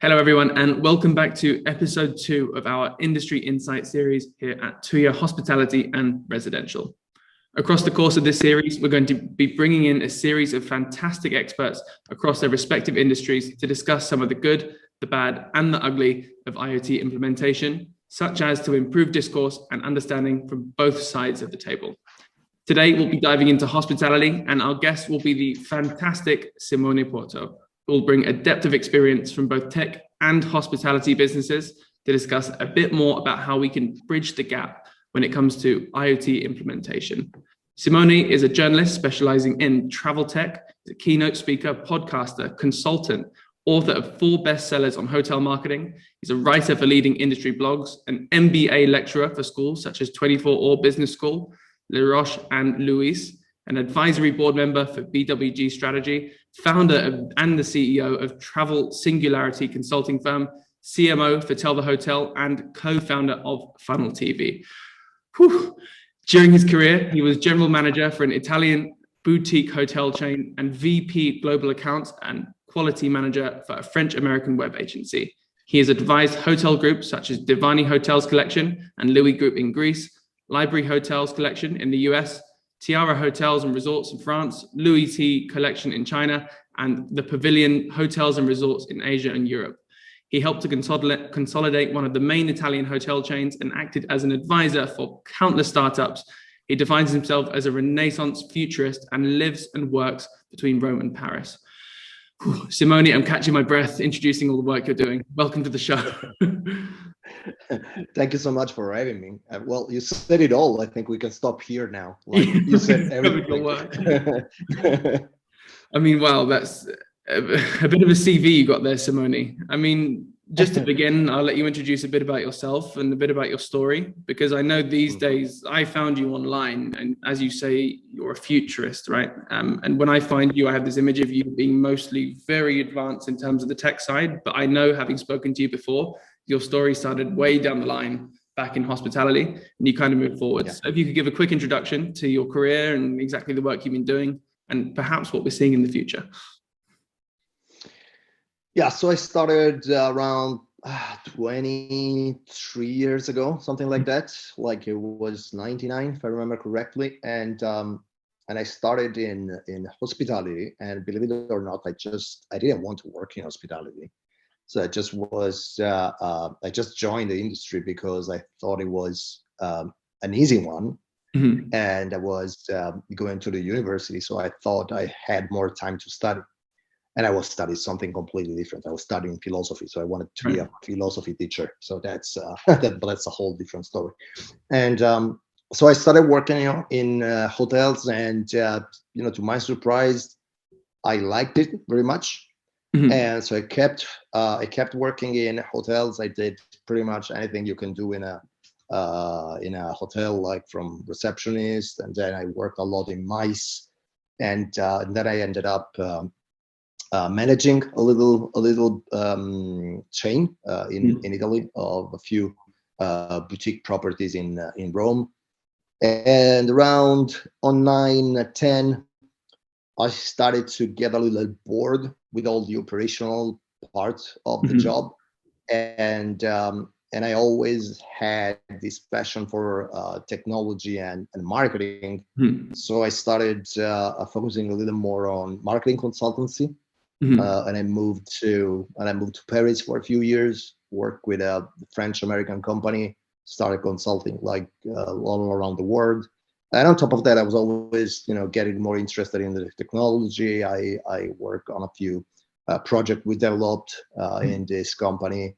Hello, everyone, and welcome back to episode 2 of our Industry Insight series here at Tuya Hospitality and Residential. Across the course of this series, we're going to be bringing in a series of fantastic experts across their respective industries to discuss some of the good, the bad, and the ugly of IoT implementation, such as to improve discourse and understanding from both sides of the table. Today, we'll be diving into hospitality, and our guest will be the fantastic Simone Puorto, who will bring a depth of experience from both tech and hospitality businesses to discuss a bit more about how we can bridge the gap when it comes to IoT implementation. Simone is a journalist specializing in travel tech, a keynote speaker, podcaster, consultant, author of 4 bestsellers on hotel marketing. He's a writer for leading industry blogs, an MBA lecturer for schools such as 24 or Business School, Le Roche and Louis, an advisory board member for BWG Strategy, founder and the CEO of Travel Singularity consulting firm, CMO for Tell the Hotel, and co-founder of Funnel TV. During his career, he was general manager for an Italian boutique hotel chain and VP global accounts and quality manager for a French-American web agency. He has advised hotel groups such as Divani Hotels Collection and Louis Group in Greece, Library Hotels Collection in the US, Tiara Hotels and Resorts in France, Louis T Collection in China, and the Pavilion Hotels and Resorts in Asia and Europe. He helped to consolidate one of the main Italian hotel chains and acted as an advisor for countless startups. He defines himself as a Renaissance futurist and lives and works between Rome and Paris. Simone, I'm catching my breath introducing all the work you're doing. Welcome to the show. Thank you so much for having me. Well, you said it all. I think we can stop here now. Like you said everything. I mean, wow, that's a bit of a CV you got there, Simone. I mean, just to begin, I'll let you introduce a bit about yourself and a bit about your story, because I know these days I found you online, and as you say, you're a futurist, right? And when I find you, I have this image of you being mostly very advanced in terms of the tech side, but I know, having spoken to you before, your story started way down the line back in hospitality, and you kind of moved forward. Yeah. So if you could give a quick introduction to your career and exactly the work you've been doing, and perhaps what we're seeing in the future. Yeah, so I started around 23 years ago, something like that. Like it was 99, if I remember correctly. And I started in hospitality, and believe it or not, I didn't want to work in hospitality. So I just joined the industry because I thought it was an easy one. Mm-hmm. And I was going to the university, so I thought I had more time to study. And I was studying something completely different. I was studying philosophy, so I wanted to be a philosophy teacher. So that's but that's a whole different story. And so I started working in hotels, and to my surprise, I liked it very much. Mm-hmm. And so I kept working in hotels. I did pretty much anything you can do in a hotel, like from receptionist, and then I worked a lot in MICE, and then I ended up managing a little chain in Italy of a few boutique properties in Rome. And around 2009-10, I started to get a little bored with all the operational part of the job, and I always had this passion for technology and marketing. So I started focusing a little more on marketing consultancy. And I moved to Paris for a few years, worked with a French-American company, started consulting like all around the world. And on top of that, I was always, getting more interested in the technology. I worked on a few projects we developed in this company,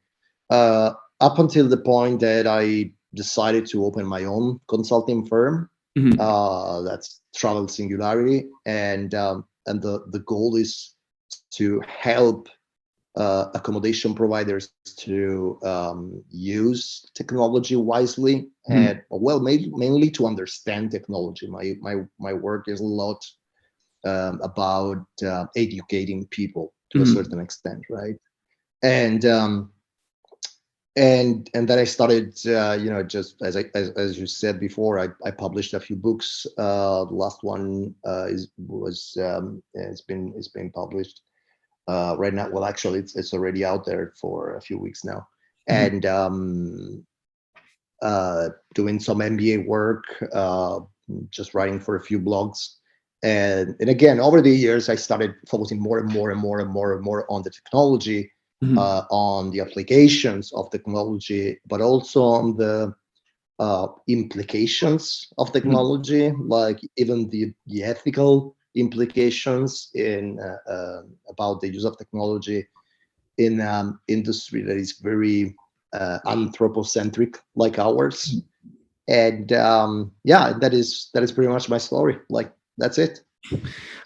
up until the point that I decided to open my own consulting firm. That's Travel Singularity, and the goal is to help accommodation providers to use technology wisely, and mainly to understand technology. My work is a lot about educating people to a certain extent, right? And then I started, just as you said before, I published a few books. The last one it's been published. right now. Well, actually, it's already out there for a few weeks now, Mhm. and doing some MBA work, just writing for a few blogs. And again, over the years, I started focusing more and more and more and more and more on the technology, Mhm. on the applications of technology, but also on the implications of Mhm. technology, like even the ethical implications in about the use of technology in industry that is very anthropocentric like ours. And yeah, that is pretty much my story. Like, that's it.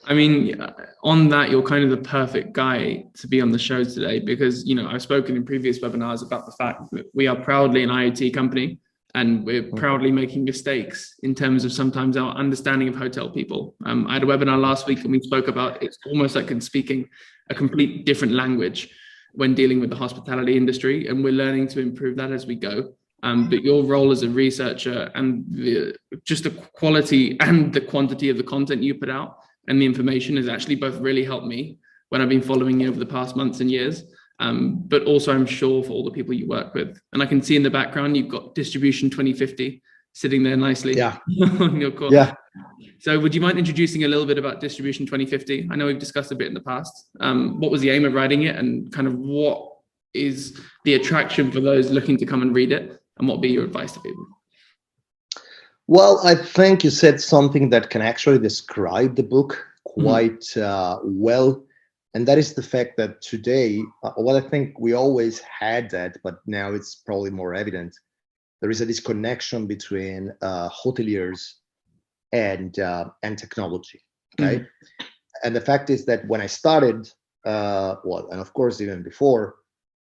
I mean, on that, you're kind of the perfect guy to be on the show today because, I've spoken in previous webinars about the fact that we are proudly an IoT company and we're Mm. proudly making mistakes in terms of sometimes our understanding of hotel people. I had a webinar last week and we spoke about it's almost like speaking a complete different language when dealing with the hospitality industry, and we're learning to improve that as we go. But your role as a researcher and just the quality and the quantity of the content you put out and the information has actually both really helped me when I've been following you over the past months and years. But also, I'm sure for all the people you work with. And I can see in the background, you've got Distribution 2050 sitting there nicely Yeah, on your core. yeah. So, would you mind introducing a little bit about Distribution 2050? I know we've discussed a bit in the past. What was the aim of writing it, and kind of what is the attraction for those looking to come and read it, and what would be your advice to people? Well, I think you said something that can actually describe the book Mhm. quite well. And that is the fact that today, well, I think we always had that, but now it's probably more evident. There is a disconnection between hoteliers and technology. Okay, Mhm. and the fact is that when I started, well, and of course even before,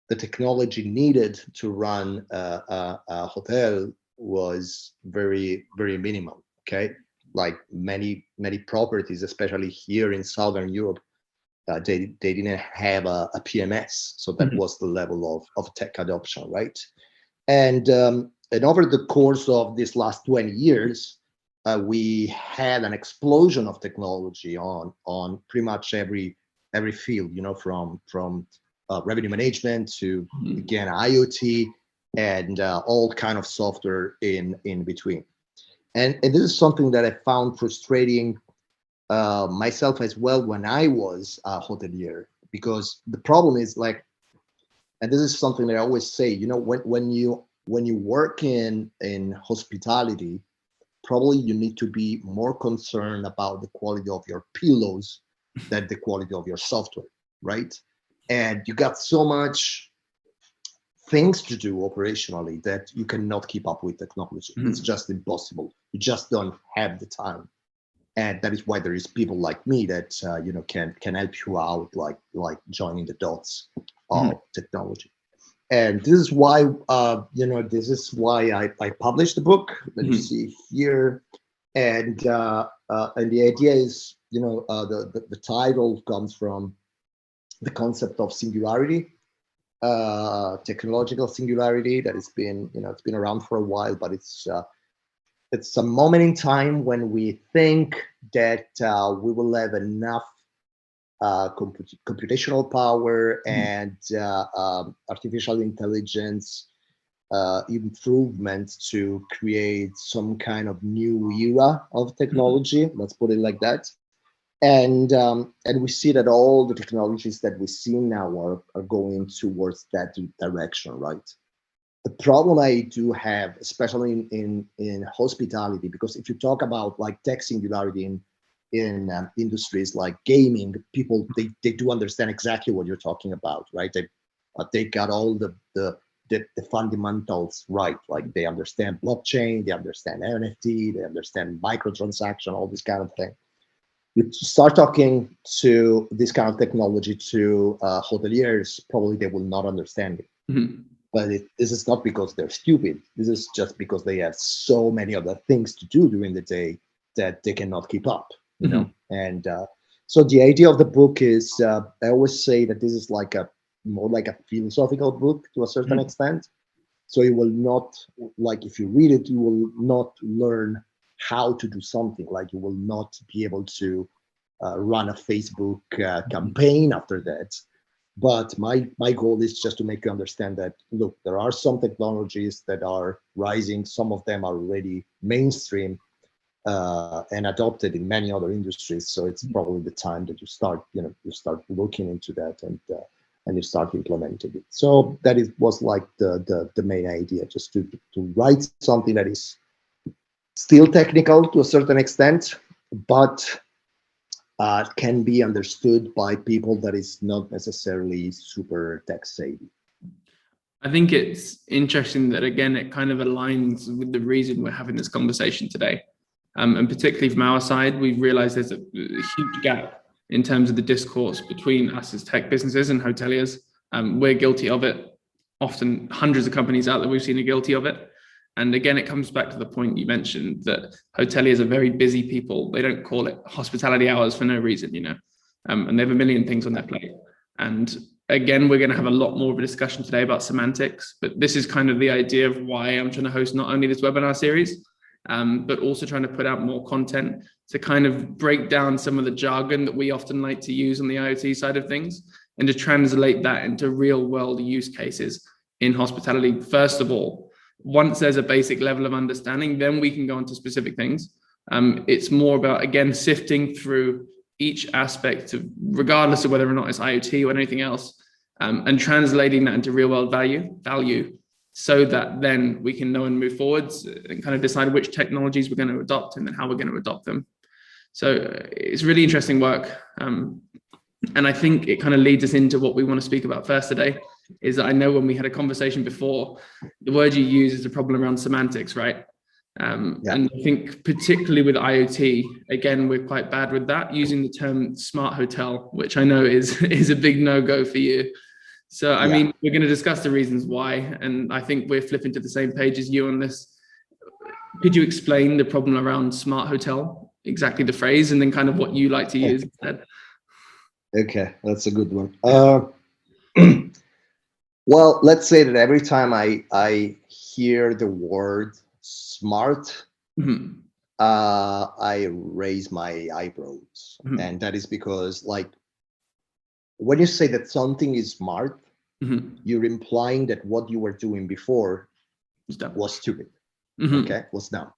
the technology needed to run a hotel was very, very minimal. Okay, like many properties, especially here in Southern Europe, they didn't have a PMS, so that Mhm. was the level of tech adoption, right? And over the course of these last 20 years, we had an explosion of technology on pretty much every field, from revenue management to, Mhm. again, IoT, and all kind of software in between. And this is something that I found frustrating myself as well when I was a hotelier, because the problem is, like, and this is something that I always say, when you work in hospitality, probably you need to be more concerned about the quality of your pillows than the quality of your software, right? And you got so much things to do operationally that you cannot keep up with technology. It's Mhm. just impossible. You just don't have the time. And that is why there is people like me that can help you out, like joining the dots Mhm. of technology. And this is why I published the book that you Mhm. see here. And the idea is, the title comes from the concept of singularity, technological singularity, that has been, it's been around for a while, but it's a moment in time when we think that we will have enough computational power Mhm. and artificial intelligence improvement to create some kind of new era of Mhm. technology. Let's put it like that. And we see that all the technologies that we see now are going towards that direction, right? The problem I do have, especially in hospitality, because if you talk about like tech singularity in industries like gaming, people, they do understand exactly what you're talking about, right? They got all the fundamentals right. Like, they understand blockchain, they understand NFT, they understand microtransaction, all this kind of thing. You start talking to this kind of technology to hoteliers, probably they will not understand it. Mhm. But this is not because they're stupid. This is just because they have so many other things to do during the day that they cannot keep up, Mhm. And so the idea of the book is, I always say that this is like a more like a philosophical book to a certain Mhm. extent. So you will not, like, if you read it, you will not learn how to do something. Like, you will not be able to run a Facebook campaign after that. But my goal is just to make you understand that, look, there are some technologies that are rising. Some of them are already mainstream and adopted in many other industries. So it's probably the time that you start looking into that and you start implementing it. So that was like the main idea, just to write something that is still technical to a certain extent, but can be understood by people that is not necessarily super tech savvy. I think it's interesting that, again, it kind of aligns with the reason we're having this conversation today. And particularly from our side, we've realized there's a huge gap in terms of the discourse between us as tech businesses and hoteliers. We're guilty of it. Often hundreds of companies out there we've seen are guilty of it. And again, it comes back to the point you mentioned that hoteliers are very busy people. They don't call it hospitality hours for no reason, and they have a million things on their plate. And again, we're going to have a lot more of a discussion today about semantics, but this is kind of the idea of why I'm trying to host not only this webinar series, but also trying to put out more content to kind of break down some of the jargon that we often like to use on the IoT side of things and to translate that into real world use cases in hospitality. First of all, once there's a basic level of understanding, then we can go into specific things. It's more about, again, sifting through each aspect of, regardless of whether or not it's IoT or anything else, and translating that into real world value, so that then we can know and move forwards and kind of decide which technologies we're going to adopt and then how we're going to adopt them. So it's really interesting work. And I think it kind of leads us into what we want to speak about first today, is that I know when we had a conversation before, the word you use is a problem around semantics, right? And I think particularly with IoT, again, we're quite bad with that, using the term smart hotel, which I know is a big no-go for you. So, I mean, we're going to discuss the reasons why, and I think we're flipping to the same page as you on this. Could you explain the problem around smart hotel, exactly the phrase, and then kind of what you like to use instead? Okay, that's a good one. Well, let's say that every time I hear the word smart, I raise my eyebrows. And that is because, like, when you say that something is smart, you're implying that what you were doing before was stupid. Okay, was dumb.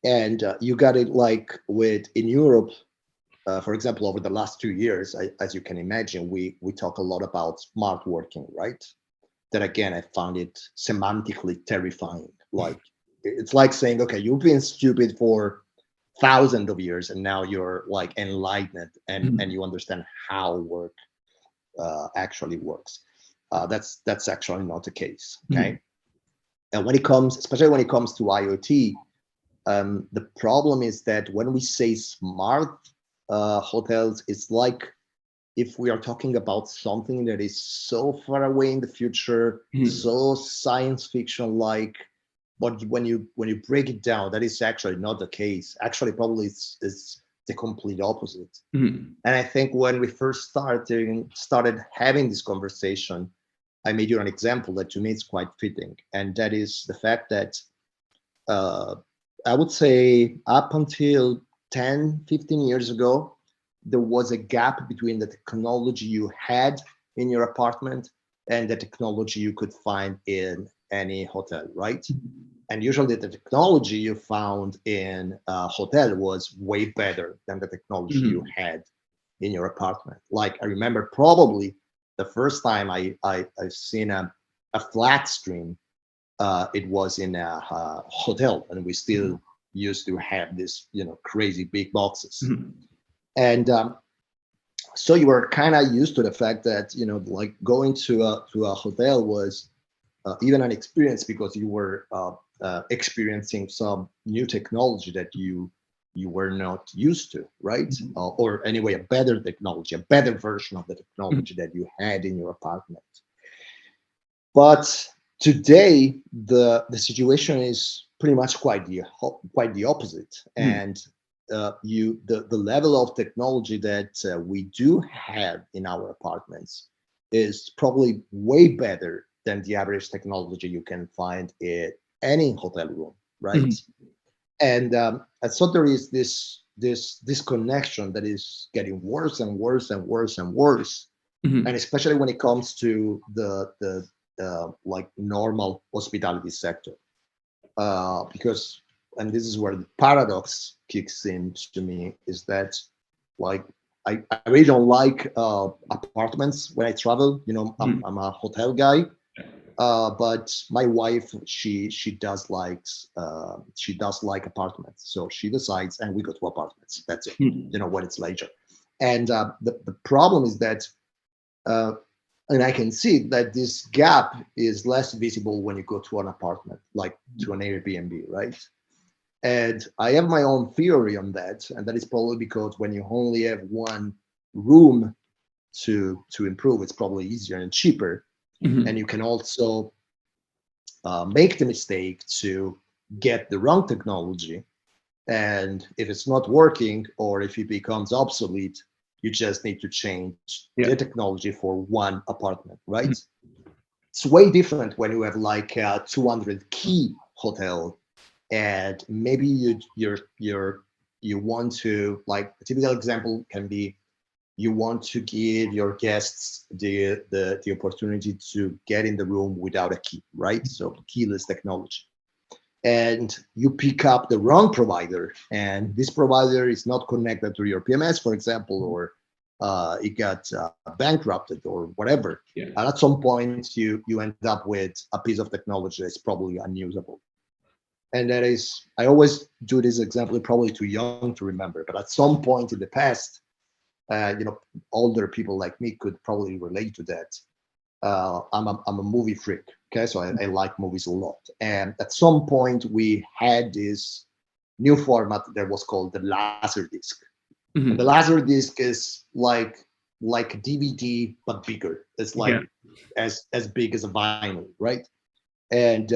And you got it like in Europe, for example, over the last 2 years, as you can imagine, we talk a lot about smart working, right? That, again, I found it semantically terrifying. Like, it's like saying, okay, you've been stupid for thousands of years, and now you're like enlightened and you understand how work actually works. That's actually not the case. Okay. And especially when it comes to IoT, the problem is that when we say smart hotels, it's like if we are talking about something that is so far away in the future, so science fiction like, but when you break it down, that is actually not the case. Actually, probably it's the complete opposite. And I think when we first started having this conversation, I made you an example that to me is quite fitting, and that is the fact that I would say up until 10, 15 years ago, there was a gap between the technology you had in your apartment and the technology you could find in any hotel, right? And usually the technology you found in a hotel was way better than the technology you had in your apartment. Like, I remember probably the first time I've seen a flat screen, it was in a hotel, and we still used to have this, crazy big boxes. And so you were kind of used to the fact that, like going to a hotel was even an experience, because you were experiencing some new technology that you were not used to, right? Or anyway, a better technology, a better version of the technology that you had in your apartment. But today, the situation is pretty much quite the opposite. And the level of technology that we do have in our apartments is probably way better than the average technology you can find in any hotel room, right? And so there is this connection that is getting worse and worse and worse and worse and especially when it comes to the like normal hospitality sector, because, and this is where the paradox kicks in to me, is that like I really don't like apartments when I travel. You know, I'm a hotel guy, but my wife, she does like apartments, so she decides, and we go to apartments. That's it. You know, when it's leisure, and the problem is that, and I can see that this gap is less visible when you go to an apartment, like to an Airbnb, right? And I have my own theory on that, and that is probably because when you only have one room to improve, it's probably easier and cheaper, and you can also make the mistake to get the wrong technology, and if it's not working or if it becomes obsolete, you just need to change the technology for one apartment, right? It's way different when you have like a 200 key hotel, and maybe you want to, like, a typical example can be, you want to give your guests the opportunity to get in the room without a key, right? So keyless technology. And you pick up the wrong provider, and this provider is not connected to your PMS, for example, or it got bankrupted or whatever. And at some point, you end up with a piece of technology that's probably unusable. And that is, I always do this example, probably too young to remember, but at some point in the past, older people like me could probably relate to that. I'm a movie freak, okay? So I like movies a lot. And at some point, we had this new format that was called the laser disc. And the laser disc is like a DVD, but bigger. It's like as big as a vinyl, right? And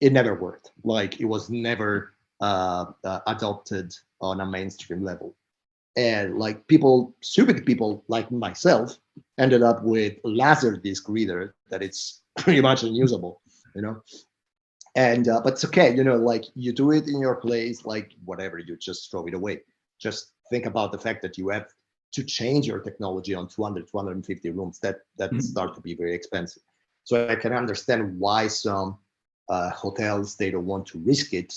it never worked. Like, it was never adopted on a mainstream level. And like stupid people like myself, ended up with a laser disc reader that it's pretty much unusable, And but it's okay, like, you do it in your place, like whatever, you just throw it away. Just think about the fact that you have to change your technology on 250 rooms. That start to be very expensive. So I can understand why some hotels, they don't want to risk it,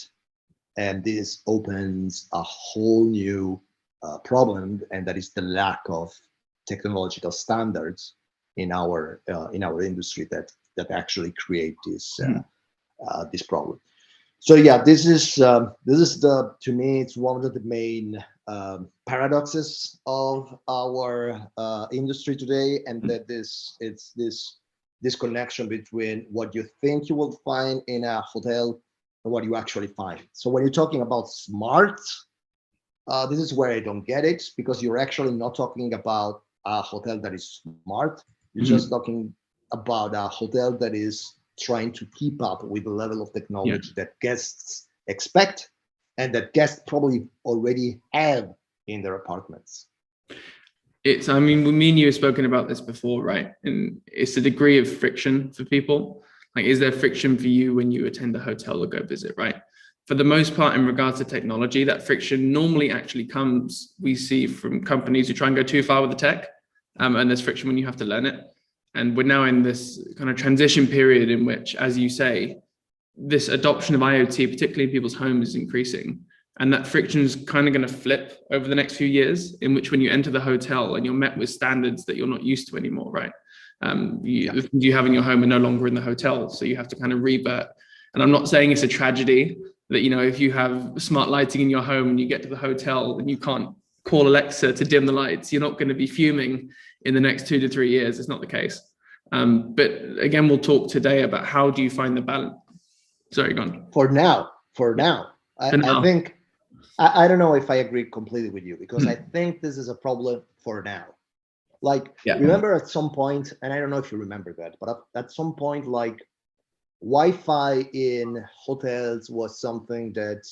and this opens a whole new problem, and that is the lack of technological standards in our industry that actually create this problem. So yeah, this is the, to me, it's one of the main paradoxes of our industry today, and that it's this connection between what you think you will find in a hotel and what you actually find. So when you're talking about smart, this is where I don't get it, because you're actually not talking about a hotel that is smart. You're just talking about a hotel that is trying to keep up with the level of technology that guests expect, and that guests probably already have in their apartments. I mean, me and you have spoken about this before, right? And it's a degree of friction for people. Like, is there friction for you when you attend a hotel or go visit, right? For the most part, in regards to technology, that friction normally actually comes, we see, from companies who try and go too far with the tech, and there's friction when you have to learn it. And we're now in this kind of transition period in which, as you say, this adoption of IoT, particularly in people's homes, is increasing. And that friction is kind of going to flip over the next few years, in which when you enter the hotel and you're met with standards that you're not used to anymore, right? The things you have in your home are no longer in the hotel. So you have to kind of revert. And I'm not saying it's a tragedy that, if you have smart lighting in your home and you get to the hotel and you can't call Alexa to dim the lights, you're not going to be fuming in the next 2 to 3 years. It's not the case. But again, we'll talk today about how do you find the balance. Sorry, go on. For now, I think, I don't know if I agree completely with you, because I think this is a problem for now. Like, remember at some point, and I don't know if you remember that, but at some point, like, Wi-Fi in hotels was something that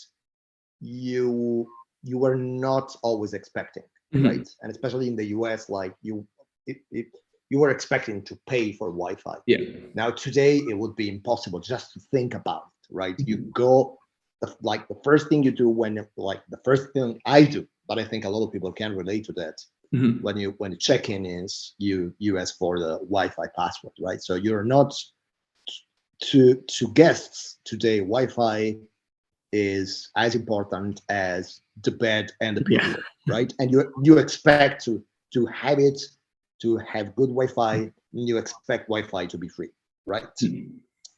you were not always expecting, right? And especially in the US, like, you were expecting to pay for Wi-Fi. Now today it would be impossible just to think about it, right? You go, the first thing you do when, like, the first thing I do, but I think a lot of people can relate to that, when you check in is you ask for the Wi-Fi password, right? So you're not to guests today. Wi-Fi is as important as the bed and the pillow, right? And you expect to have it, to have good Wi-Fi. And you expect Wi-Fi to be free, right?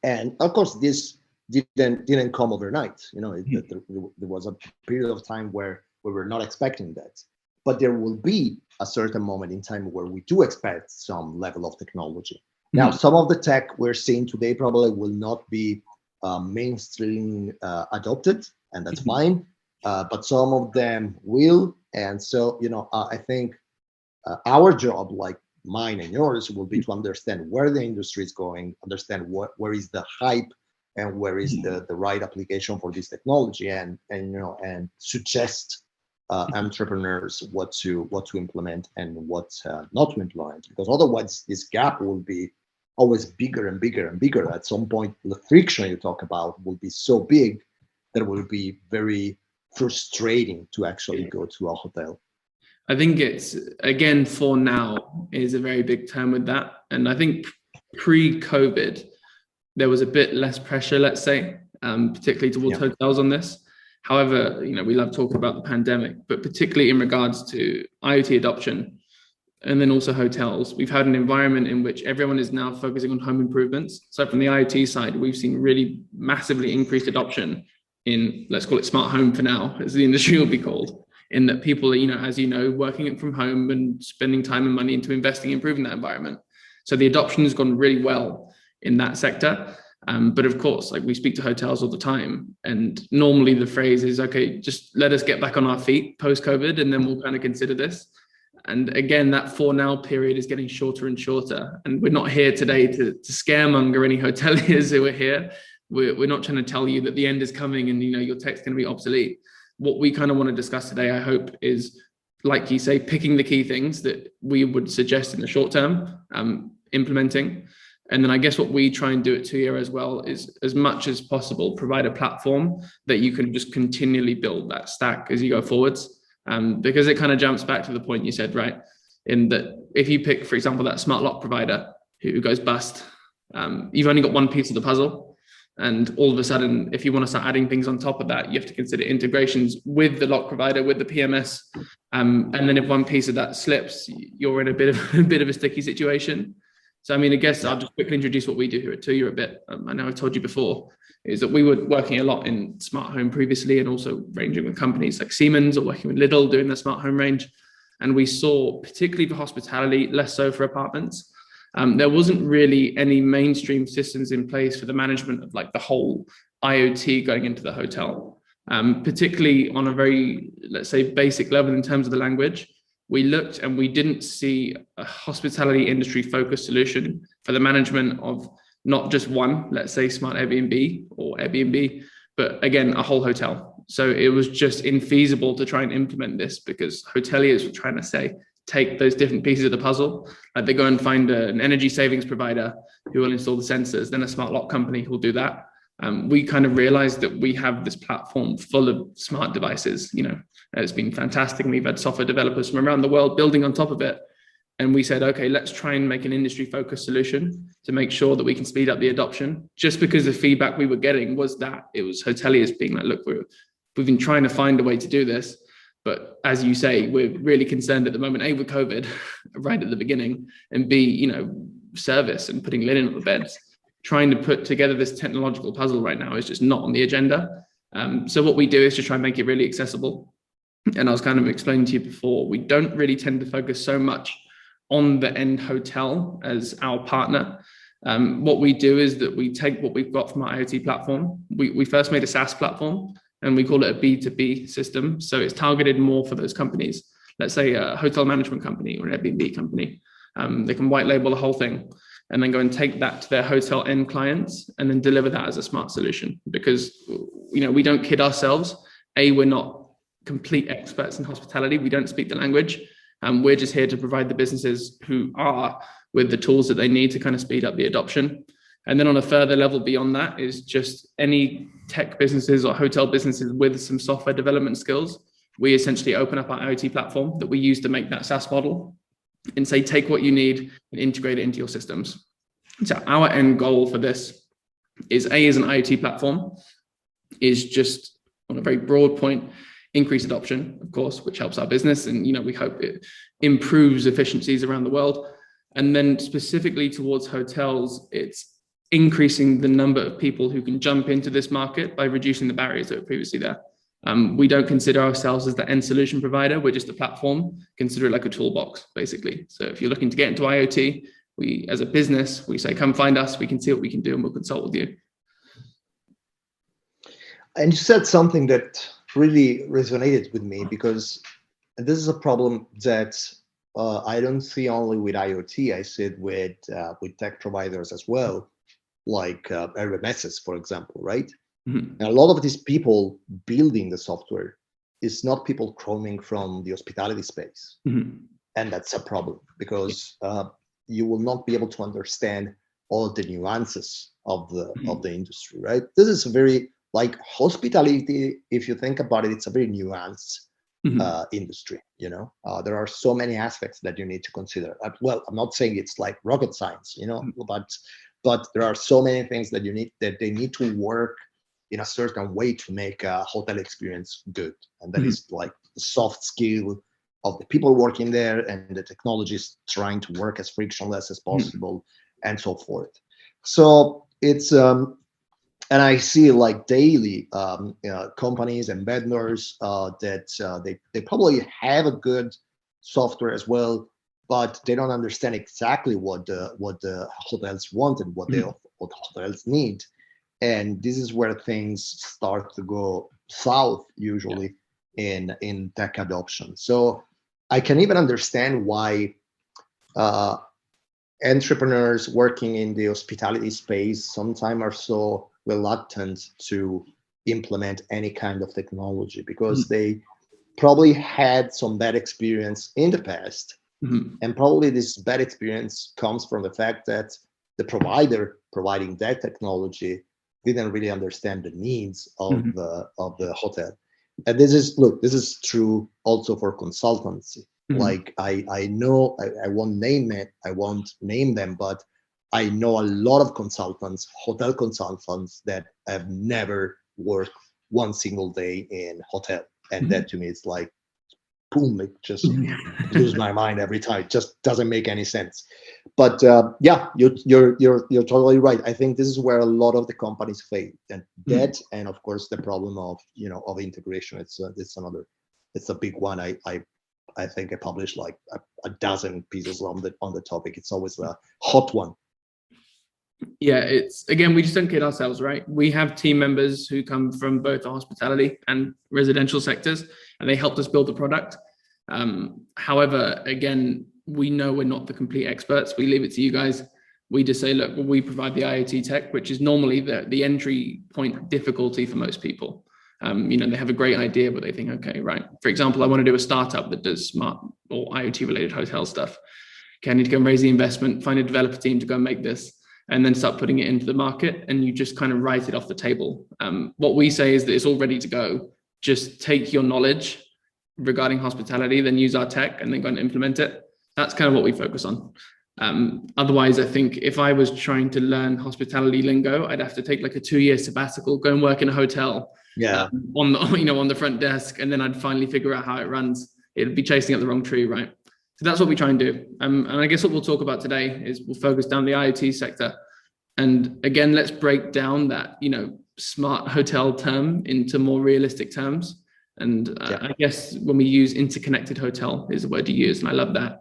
And of course, this didn't come overnight. There was a period of time where we were not expecting that, but there will be a certain moment in time where we do expect some level of technology. Now, some of the tech we're seeing today probably will not be mainstream adopted, and that's fine. But some of them will, and so I think our job, like mine and yours, will be to understand where the industry is going, understand where is the hype, and where is the right application for this technology, and suggest entrepreneurs what to implement and what not to implement, because otherwise this gap will be always bigger and bigger and bigger. At some point, the friction you talk about will be so big that it will be very frustrating to actually go to a hotel. I think it's, again, for now is a very big term with that. And I think pre-COVID, there was a bit less pressure, let's say, particularly towards hotels on this. However, we love talking about the pandemic, but particularly in regards to IoT adoption, and then also hotels, we've had an environment in which everyone is now focusing on home improvements. So from the IoT side, we've seen really massively increased adoption in, let's call it smart home for now, as the industry will be called, in that people are, as working from home and spending time and money into investing, improving that environment. So the adoption has gone really well in that sector. But of course, we speak to hotels all the time, and normally the phrase is, okay, just let us get back on our feet post-COVID, and then we'll kind of consider this. And again, that for now period is getting shorter and shorter. And we're not here today to scaremonger any hoteliers who are here. We're not trying to tell you that the end is coming and your tech's going to be obsolete. What we kind of want to discuss today, I hope, is, like you say, picking the key things that we would suggest in the short term, implementing. And then I guess what we try and do at Tuya as well is, as much as possible, provide a platform that you can just continually build that stack as you go forwards. Because it kind of jumps back to the point you said, right? In that if you pick, for example, that smart lock provider who goes bust, you've only got one piece of the puzzle. And all of a sudden, if you want to start adding things on top of that, you have to consider integrations with the lock provider, with the PMS. And then if one piece of that slips, you're in a bit of a sticky situation. So, I guess I'll just quickly introduce what we do here at Tuya a bit. I know I've told you before, is that we were working a lot in smart home previously, and also ranging with companies like Siemens, or working with Lidl doing the smart home range. And we saw, particularly for hospitality, less so for apartments, there wasn't really any mainstream systems in place for the management of the whole IoT going into the hotel, particularly on a very, let's say, basic level in terms of the language. We looked and we didn't see a hospitality industry focused solution for the management of not just one, let's say, smart Airbnb or Airbnb, but again, a whole hotel. So it was just infeasible to try and implement this, because hoteliers were trying to take those different pieces of the puzzle. They go and find an energy savings provider who will install the sensors, then a smart lock company who will do that. We kind of realized that we have this platform full of smart devices. It's been fantastic. And we've had software developers from around the world building on top of it. And we said, okay, let's try and make an industry focused solution to make sure that we can speed up the adoption. Just because the feedback we were getting was that it was hoteliers being like, look, we've been trying to find a way to do this. But as you say, we're really concerned at the moment, A, with COVID right at the beginning, and B, service and putting linen on the beds. Trying to put together this technological puzzle right now is just not on the agenda. So what we do is just try and make it really accessible. And I was kind of explaining to you before, we don't really tend to focus so much on the end hotel as our partner. What we do is that we take what we've got from our IoT platform. We first made a SaaS platform, and we call it a B2B system. So it's targeted more for those companies. Let's say a hotel management company or an Airbnb company. They can white label the whole thing and then go and take that to their hotel end clients and then deliver that as a smart solution. Because, we don't kid ourselves. A, we're not complete experts in hospitality. We don't speak the language. We're just here to provide the businesses who are with the tools that they need to kind of speed up the adoption. And then on a further level beyond that is just any tech businesses or hotel businesses with some software development skills. we essentially open up our IoT platform that we use to make that SaaS model and say, take what you need and integrate it into your systems. So our end goal for this is as an IoT platform is just on a very broad point, increase adoption, of course, which helps our business. And, we hope it improves efficiencies around the world. And then specifically towards hotels, it's increasing the number of people who can jump into this market by reducing the barriers that were previously there. We don't consider ourselves as the end solution provider. We're just a platform. Consider it like a toolbox, basically. So if you're looking to get into IoT, we, as a business, we say, come find us. We can see what we can do and we'll consult with you. And you said something that really resonated with me, because this is a problem that I don't see only with IoT. I see it with tech providers as well, like RMSs, for example, right? Mm-hmm. And a lot of these people building the software is not people coming from the hospitality space. Mm-hmm. And that's a problem, because you will not be able to understand all the nuances of the industry, right? This is very, like, hospitality, if you think about it, it's a very nuanced industry. There are so many aspects that you need to consider. Well, I'm not saying it's like rocket science, but there are so many things that they need to work in a certain way to make a hotel experience good. And that is like the soft skill of the people working there, and the technologies trying to work as frictionless as possible, and so forth. So it's and I see, like, daily companies and vendors that they probably have a good software as well, but they don't understand exactly what the hotels want and what what hotels need. And this is where things start to go south, usually, in tech adoption. So I can even understand why entrepreneurs working in the hospitality space sometimes are so reluctant to implement any kind of technology, because they probably had some bad experience in the past. And probably this bad experience comes from the fact that the provider providing that technology didn't really understand the needs of the hotel. And this is true also for consultancy. Like, I know, I won't name them, but I know a lot of consultants, hotel consultants, that have never worked one single day in hotel. And that, to me, is like, boom, it just blows my mind every time. It just doesn't make any sense. But you're totally right. I think this is where a lot of the companies fail, and that, and of course the problem of integration. It's a big one. I think I published like a dozen pieces on the topic. It's always a hot one. Yeah, it's, again, we just don't kid ourselves, right? We have team members who come from both the hospitality and residential sectors, and they helped us build the product. However, again, we know we're not the complete experts. We leave it to you guys. We just say, look, we provide the IoT tech, which is normally the entry point difficulty for most people. They have a great idea, but they think, okay, right. For example, I want to do a startup that does smart or IoT related hotel stuff. Okay, I need to go and raise the investment, find a developer team to go and make this, and then start putting it into the market, and you just kind of write it off the table. What we say is that it's all ready to go. Just take your knowledge regarding hospitality, then use our tech, and then go and implement it. That's kind of what we focus on. Otherwise, I think if I was trying to learn hospitality lingo, I'd have to take like a 2-year sabbatical, go and work in a hotel, on the front desk, and then I'd finally figure out how it runs. It'd be chasing up the wrong tree, right? So that's what we try and do. And I guess what we'll talk about today is we'll focus down the IoT sector. And again, let's break down that, smart hotel term into more realistic terms. And I guess when we use interconnected hotel is the word you use. And I love that.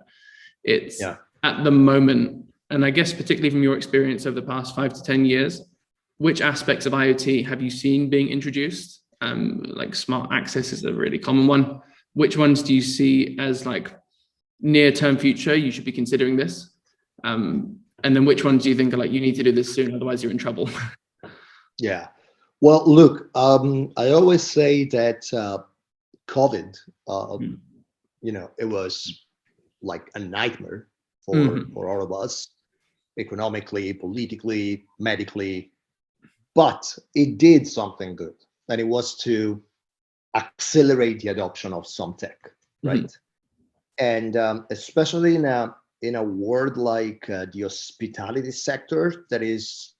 It's at the moment, and I guess particularly from your experience over the past 5 to 10 years, which aspects of IoT have you seen being introduced? Like smart access is a really common one. Which ones do you see as like near-term future, you should be considering this? And then which ones do you think are like, you need to do this soon, otherwise you're in trouble? Yeah. Well, look, I always say that COVID, it was like a nightmare for all of us, economically, politically, medically, but it did something good. And it was to accelerate the adoption of some tech, right? And especially in a world like the hospitality sector that is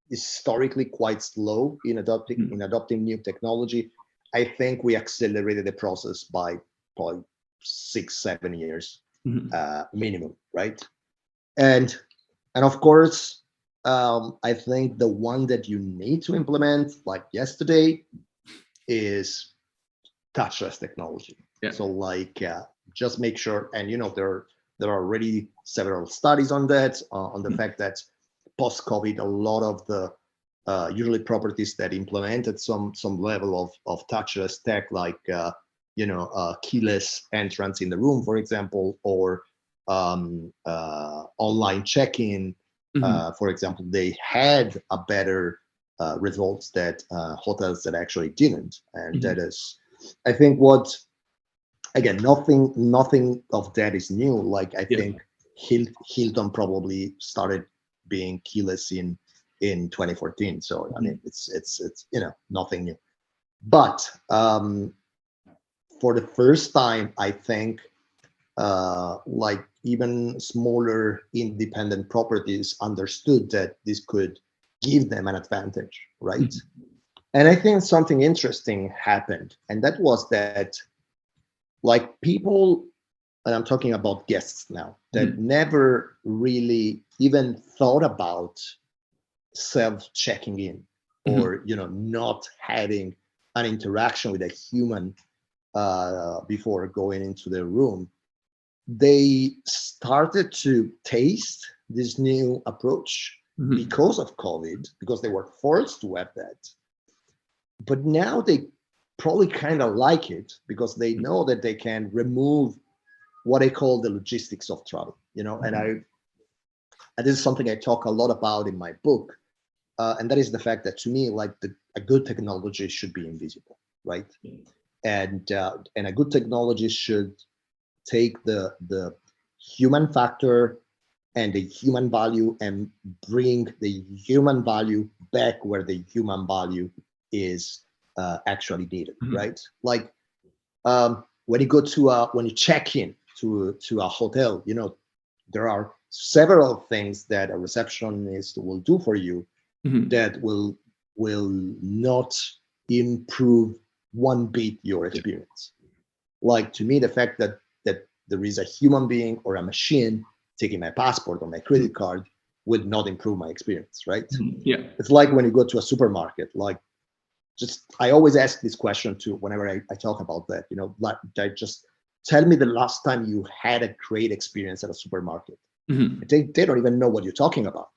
historically quite slow in adopting new technology, I think we accelerated the process by probably 6-7 years minimum, right? And of course, I think the one that you need to implement, like yesterday, is touchless technology. Yeah. So like just make sure, and there are already several studies on that, on the fact that post-COVID, a lot of the usually properties that implemented some level of touchless tech, like keyless entrance in the room, for example, or online check-in, for example, they had a better results that hotels that actually didn't, and that is, I think, what, again, nothing of that is new. Like I think Hilton probably started being keyless in 2014. So I mean, it's nothing new. But for the first time, I think like even smaller independent properties understood that this could give them an advantage, right? And I think something interesting happened, and that was that, like, people, and I'm talking about guests now, that never really even thought about self-checking in, or not having an interaction with a human before going into their room, they started to taste this new approach because of COVID, because they were forced to have that. But now they probably kind of like it because they know that they can remove what I call the logistics of travel, and this is something I talk a lot about in my book. And that is the fact that, to me, like, a good technology should be invisible, right? And a good technology should take the human factor and the human value and bring the human value back where the human value is actually needed, right? Like when you go to when you check in to a hotel, there are several things that a receptionist will do for you that will not improve one bit your experience. Like, to me, the fact that there is a human being or a machine taking my passport or my credit card would not improve my experience, right? Yeah. It's like when you go to a supermarket, like, I always ask this question too whenever I talk about that, like, just tell me the last time you had a great experience at a supermarket. They don't even know what you're talking about.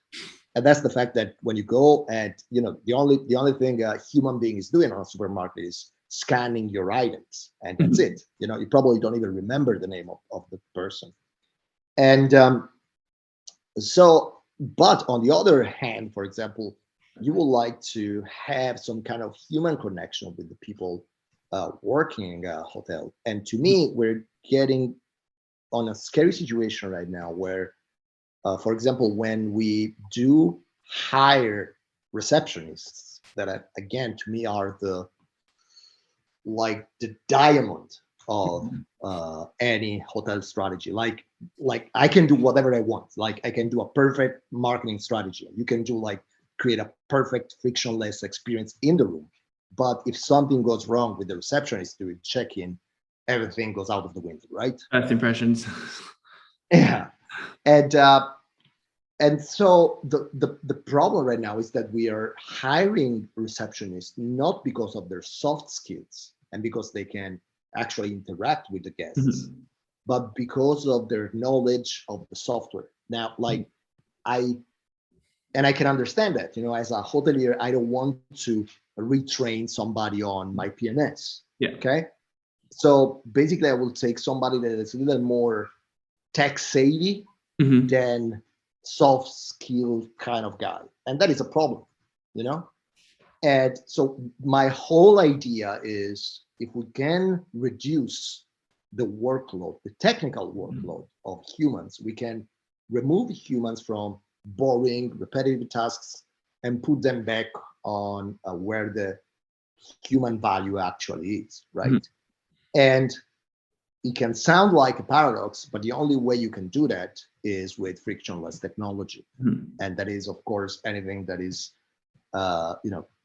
And that's the fact that when you go, and the only thing a human being is doing on a supermarket is scanning your items, and that's it. You probably don't even remember the name of the person. And but on the other hand, for example, you would like to have some kind of human connection with the people working in a hotel. And to me, we're getting on a scary situation right now where, for example, when we do hire receptionists, that again, to me, are the diamond of any hotel strategy. Like I can do whatever I want. Like, I can do a perfect marketing strategy. You can do, like, create a perfect frictionless experience in the room. But if something goes wrong with the receptionist doing check-in, everything goes out of the window, right? First impressions. Yeah. And so the problem right now is that we are hiring receptionists not because of their soft skills and because they can actually interact with the guests, but because of their knowledge of the software. Now, like, I can understand that, as a hotelier, I don't want to retrain somebody on my PNS. Yeah. Okay. So basically, I will take somebody that is a little more tech savvy than soft skill kind of guy. And that is a problem, And so my whole idea is, if we can reduce the workload, the technical workload of humans, we can remove humans from boring, repetitive tasks and put them back on where the human value actually is, right? And it can sound like a paradox, but the only way you can do that is with frictionless technology. And that is, of course, anything that is,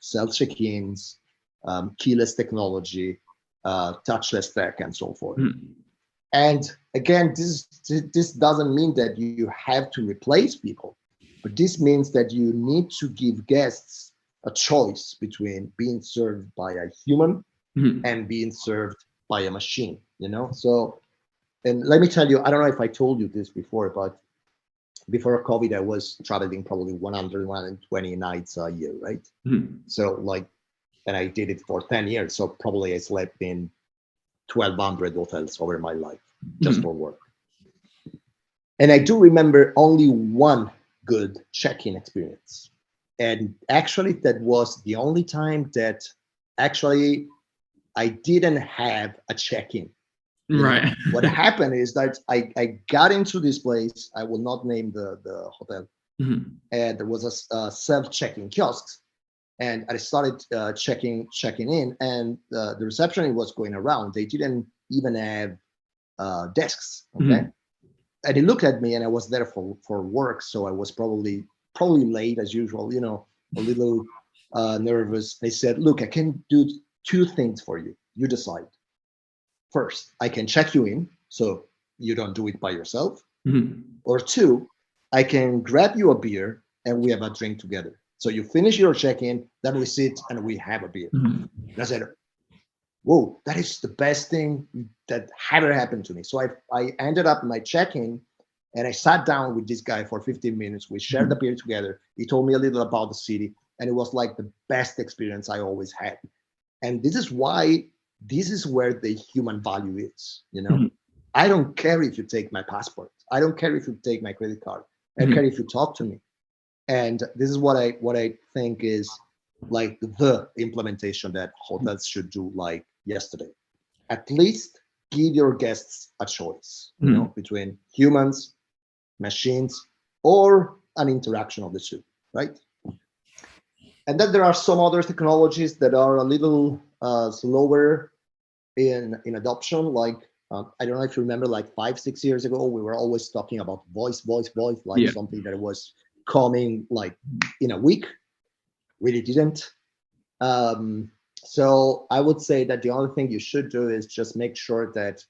self-check-ins, keyless technology, touchless tech, and so forth. And again, this doesn't mean that you have to replace people, but this means that you need to give guests a choice between being served by a human and being served by a machine, So, and let me tell you, I don't know if I told you this before, but before COVID, I was traveling probably 100, 120 nights a year, right? So and I did it for 10 years. So probably I slept in 1,200 hotels over my life just for work. And I do remember only one good check-in experience. And actually, that was the only time that actually I didn't have a check-in. Right. What happened is that I got into this place. I will not name the hotel. And there was a self-check-in kiosk. And I started checking in, and the receptionist was going around. They didn't even have desks. Okay. And he looked at me, and I was there for work. So I was probably late as usual, a little nervous. They said, look, I can do two things for you. You decide. First, I can check you in, so you don't do it by yourself. Or two, I can grab you a beer and we have a drink together. So you finish your check-in, then we sit and we have a beer. And I said, whoa, that is the best thing that ever happened to me. So I ended up my check-in, and I sat down with this guy for 15 minutes. We shared the beer together. He told me a little about the city, and it was like the best experience I always had. And this is where the human value is, I don't care if you take my passport. I don't care if you take my credit card. I don't care if you talk to me. And this is what I think is like the implementation that hotels should do like yesterday. At least give your guests a choice, between humans, machines, or an interaction of the two, right? And then there are some other technologies that are a little slower in adoption. Like, I don't know if you remember, like 5-6 years ago, we were always talking about voice, like something that was coming like in a week. Really didn't. So I would say that the only thing you should do is just make sure that,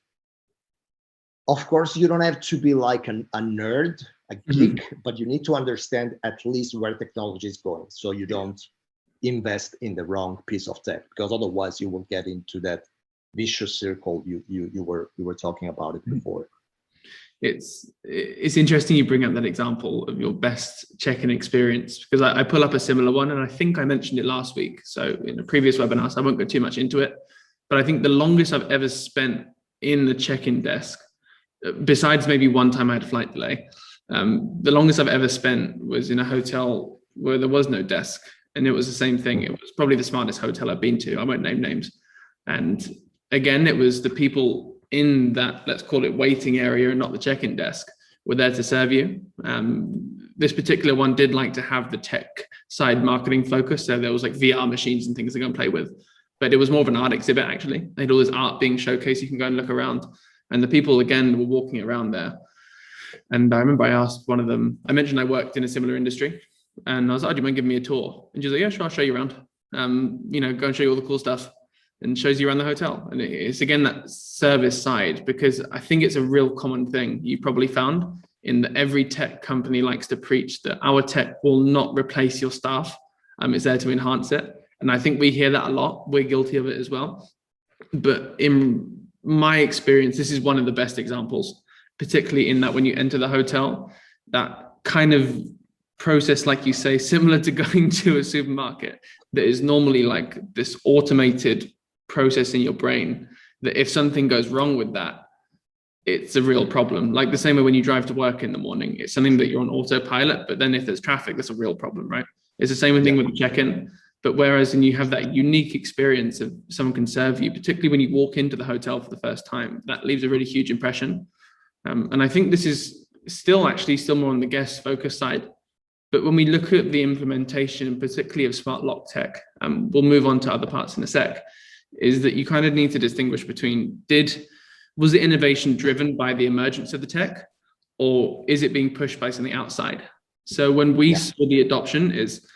of course, you don't have to be like a nerd, a geek, but you need to understand at least where technology is going, so you don't invest in the wrong piece of tech, because otherwise you will get into that vicious circle you were talking about it before. It's interesting you bring up that example of your best check-in experience, because I pull up a similar one, and I think I mentioned it last week. So in a previous webinar, so I won't go too much into it, but I think the longest I've ever spent in the check-in desk, besides maybe one time I had a flight delay, the longest I've ever spent was in a hotel where there was no desk. And it was the same thing. It was probably the smartest hotel I've been to. I won't name names. And again, it was the people in that, let's call it waiting area and not the check-in desk, were there to serve you. This particular one did like to have the tech side marketing focus. So there was like VR machines and things to go and play with. But it was more of an art exhibit, actually. They had all this art being showcased. You can go and look around. And the people, again, were walking around there. And I remember I asked one of them, I mentioned I worked in a similar industry. And I was like, oh, do you mind giving me a tour? And she's like, yeah, sure, I'll show you around. Go and show you all the cool stuff, and shows you around the hotel. And it's, again, that service side, because I think it's a real common thing you probably found in that every tech company likes to preach that our tech will not replace your staff. It's there to enhance it. And I think we hear that a lot. We're guilty of it as well. But in my experience, this is one of the best examples, particularly in that when you enter the hotel, that kind of process, like you say, similar to going to a supermarket, that is normally like this automated process in your brain, that if something goes wrong with that, it's a real problem. Like the same way when you drive to work in the morning, it's something that you're on autopilot, but then if there's traffic, that's a real problem, right? It's the same thing with the check-in. But whereas you have that unique experience of someone can serve you, particularly when you walk into the hotel for the first time, that leaves a really huge impression. And I think this is still more on the guest focus side, But when we look at the implementation, particularly of smart lock tech, we'll move on to other parts in a sec, is that you kind of need to distinguish between was the innovation driven by the emergence of the tech, or is it being pushed by something outside? So when we saw the adoption is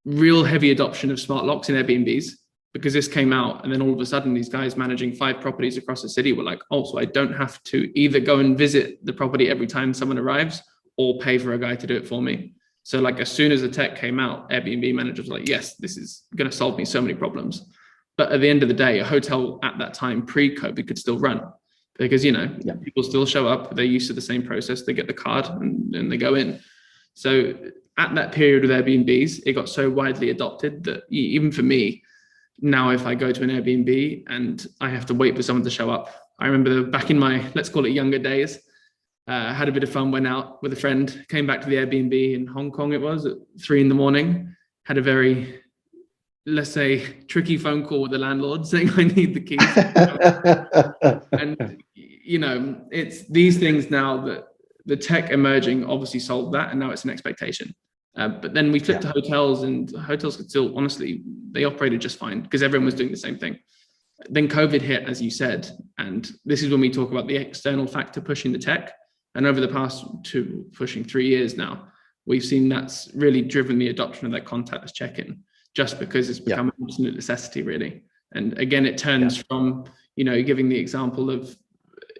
real heavy adoption of smart locks in Airbnbs, because this came out, and then all of a sudden these guys managing 5 properties across the city were like, oh, so I don't have to either go and visit the property every time someone arrives or pay for a guy to do it for me. So like as soon as the tech came out, Airbnb managers were like, yes, this is going to solve me so many problems. But at the end of the day, a hotel at that time pre-COVID could still run because, people still show up. They're used to the same process. They get the card and they go in. So at that period with Airbnbs, it got so widely adopted that even for me, now if I go to an Airbnb and I have to wait for someone to show up, I remember back in my, let's call it younger days, had a bit of fun, went out with a friend, came back to the Airbnb in Hong Kong, it was at 3 a.m, had a very, let's say, tricky phone call with the landlord saying I need the keys. And, it's these things now that the tech emerging obviously solved that, and now it's an expectation. But then we flipped to hotels, and hotels could still, honestly, they operated just fine because everyone was doing the same thing. Then COVID hit, as you said, and this is when we talk about the external factor pushing the tech. And over the past 3 years now, we've seen that's really driven the adoption of that contactless check-in, just because it's become an absolute necessity, really. And again, it turns from, giving the example of,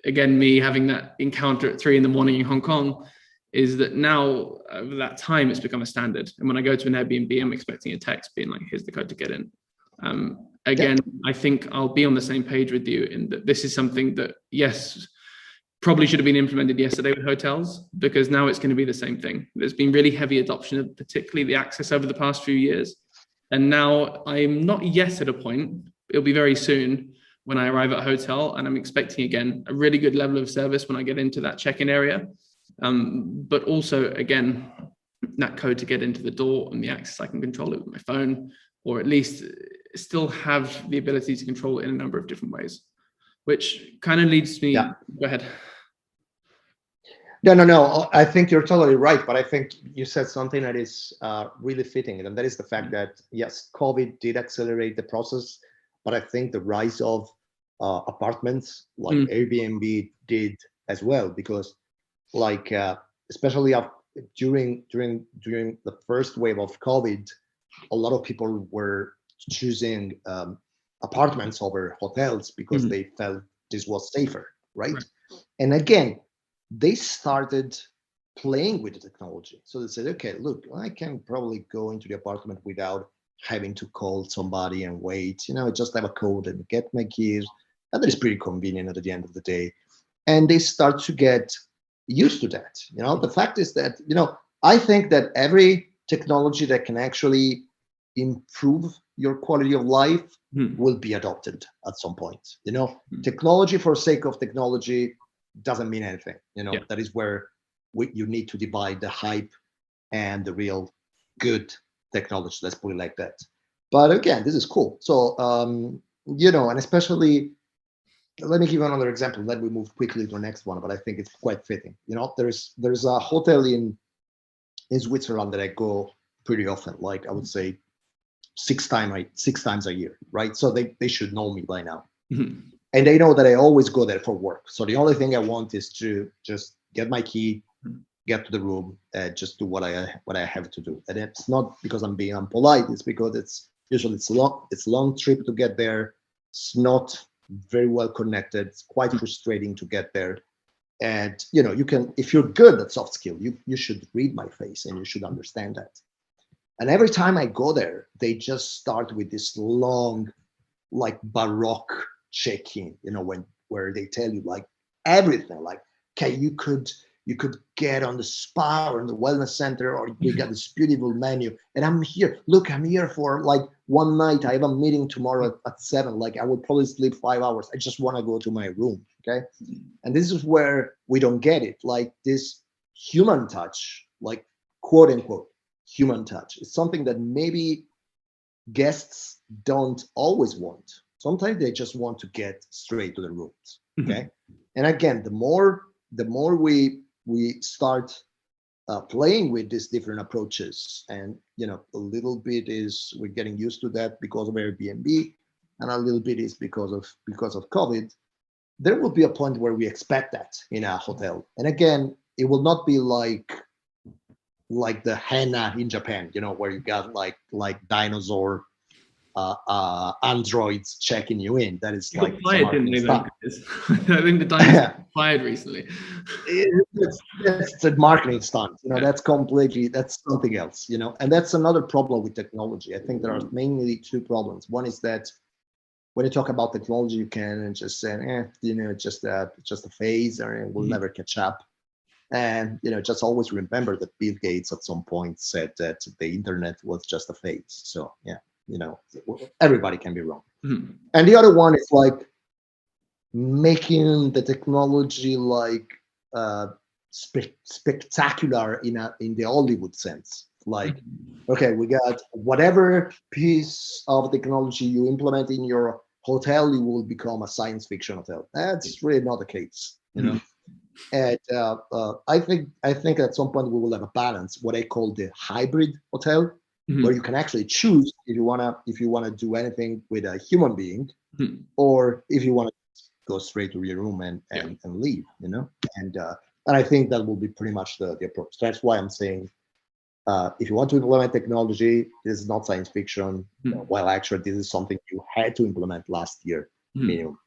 again, me having that encounter at 3 a.m. in Hong Kong, is that now over that time, it's become a standard. And when I go to an Airbnb, I'm expecting a text being like, here's the code to get in. Again, I think I'll be on the same page with you in that this is something that, yes, probably should have been implemented yesterday with hotels, because now it's going to be the same thing. There's been really heavy adoption of particularly the access over the past few years. And now I'm not yet at a point, it'll be very soon when I arrive at a hotel, and I'm expecting, again, a really good level of service when I get into that check-in area. But also, again, that code to get into the door and the access, I can control it with my phone, or at least still have the ability to control it in a number of different ways, which kind of leads me, go ahead. No. I think you're totally right. But I think you said something that is really fitting. And that is the fact that, yes, COVID did accelerate the process. But I think the rise of apartments like Airbnb did as well, because especially during the first wave of COVID, a lot of people were choosing apartments over hotels because they felt this was safer, right? And again, they started playing with the technology. So they said, okay, look, I can probably go into the apartment without having to call somebody and wait, just have a code and get my keys. And that is pretty convenient at the end of the day. And they start to get used to that. The fact is that, I think that every technology that can actually improve your quality of life will be adopted at some point. Technology for sake of technology doesn't mean anything. That is where you need to divide the hype and the real good technology. Let's put it like that. But again, this is cool. So, and especially, let me give you another example. Then we move quickly to the next one, but I think it's quite fitting. There's a hotel in Switzerland that I go pretty often, like I would say 6 times a year, right? So they should know me by now. And they know that I always go there for work. So the only thing I want is to just get my key, get to the room, just do what I have to do. And it's not because I'm being unpolite. It's because it's a long trip to get there. It's not very well connected. It's quite frustrating to get there. And you can, if you're good at soft skill, you should read my face and you should understand that. And every time I go there, they just start with this long, like Baroque check-in, where they tell you like everything, like, okay, you could get on the spa or in the wellness center, or you got this beautiful menu. And I'm here for like one night. I have a meeting tomorrow at 7. Like I will probably sleep 5 hours. I just want to go to my room. Okay. And this is where we don't get it. Like this human touch, like quote unquote human touch, is something that maybe guests don't always want. Sometimes they just want to get straight to the rooms. Okay. And again, the more we start playing with these different approaches. And a little bit is we're getting used to that because of Airbnb, and a little bit is because of COVID. There will be a point where we expect that in a hotel, and again, it will not be like the henna in Japan, where you got like dinosaur androids checking you in. That is like fired, didn't they? I think the dinosaur fired recently. It's a marketing stunt. That's something else. And that's another problem with technology. I think there are mainly two problems. One is that when you talk about technology, you can just say, just a phase, or it will never catch up. And just always remember that Bill Gates at some point said that the internet was just a phase. So everybody can be wrong. Mm-hmm. And the other one is like making the technology like spectacular in the Hollywood sense. Like, okay, we got whatever piece of technology you implement in your hotel, it will become a science fiction hotel. That's really not the case, And I think at some point we will have a balance, what I call the hybrid hotel, where you can actually choose if you wanna do anything with a human being, or if you want to go straight to your room and leave, And I think that will be pretty much the approach. That's why I'm saying, if you want to implement technology, this is not science fiction. While actually this is something you had to implement last year, minimum.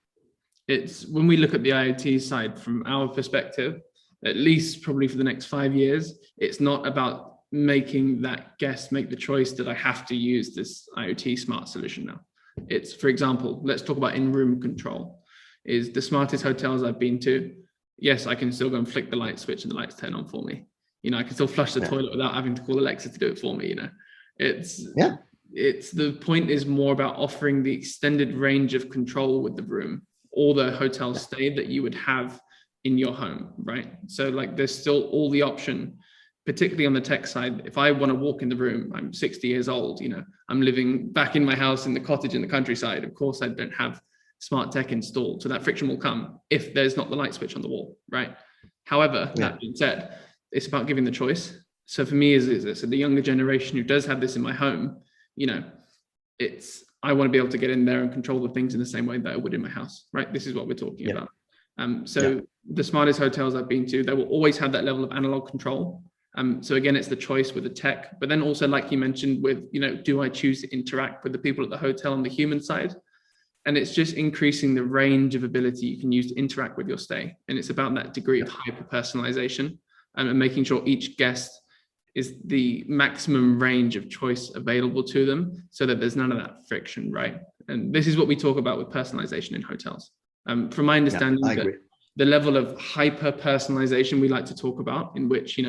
It's when we look at the IoT side from our perspective, at least probably for the next 5 years, it's not about making that guest make the choice that I have to use this IoT smart solution now. It's, for example, let's talk about in-room control. Is the smartest hotels I've been to, yes, I can still go and flick the light switch and the lights turn on for me. I can still flush the toilet without having to call Alexa to do it for me. It's the point is more about offering the extended range of control with the room or the hotel stay that you would have in your home, right? So like there's still all the option, particularly on the tech side. If I want to walk in the room, I'm 60 years old, I'm living back in my house in the cottage in the countryside. Of course, I don't have smart tech installed. So that friction will come if there's not the light switch on the wall, right? However, that being said, it's about giving the choice. So for me, is the younger generation who does have this in my home, I want to be able to get in there and control the things in the same way that I would in my house, right? This is what we're talking about. The smartest hotels I've been to, they will always have that level of analog control. So again, it's the choice with the tech, but then also, like you mentioned with, do I choose to interact with the people at the hotel on the human side? And it's just increasing the range of ability you can use to interact with your stay. And it's about that degree of hyper personalization and making sure each guest is the maximum range of choice available to them so that there's none of that friction, right? And this is what we talk about with personalization in hotels. From my understanding, the level of hyper personalization we like to talk about, in which,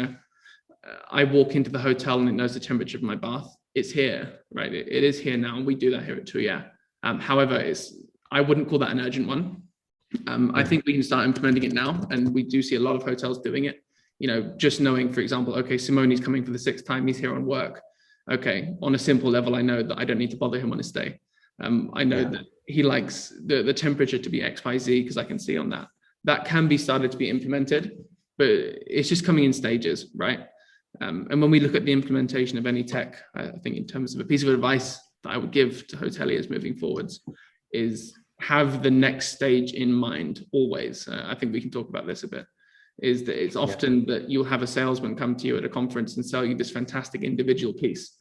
I walk into the hotel and it knows the temperature of my bath. It's here, right? It is here now. We do that here at Tuya. However, I wouldn't call that an urgent one. I think we can start implementing it now. And we do see a lot of hotels doing it. Just knowing, for example, okay, Simone's coming for the 6th time, he's here on work. Okay, on a simple level, I know that I don't need to bother him on his stay. I know that he likes the temperature to be XYZ because I can see on that. That can be started to be implemented, but it's just coming in stages, right? And when we look at the implementation of any tech, I think in terms of a piece of advice that I would give to hoteliers moving forwards is have the next stage in mind always. I think we can talk about this a bit. Is that it's often that you'll have a salesman come to you at a conference and sell you this fantastic individual piece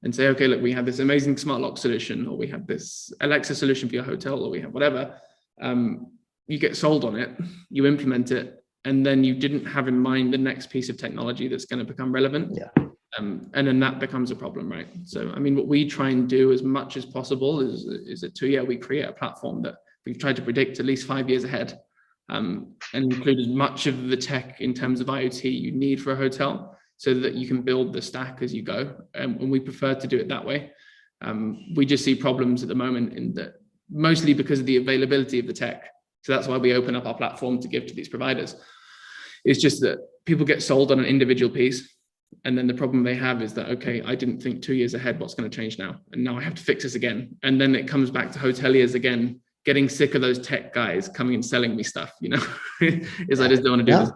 and say, okay, look, we have this amazing smart lock solution, or we have this Alexa solution for your hotel, or we have whatever. You get sold on it, you implement it, and then you didn't have in mind the next piece of technology that's going to become relevant. And then that becomes a problem, right? So, I mean, what we try and do as much as possible is that Tuya, we create a platform that we've tried to predict at least 5 years ahead. And include as much of the tech in terms of IoT you need for a hotel so that you can build the stack as you go. And we prefer to do it that way. We just see problems at the moment in that, mostly because of the availability of the tech. So that's why we open up our platform to give to these providers. It's just that people get sold on an individual piece. And then the problem they have is that, okay, I didn't think 2 years ahead, what's going to change now? And now I have to fix this again. And then it comes back to hoteliers again, getting sick of those tech guys coming and selling me stuff, I just don't want to do this.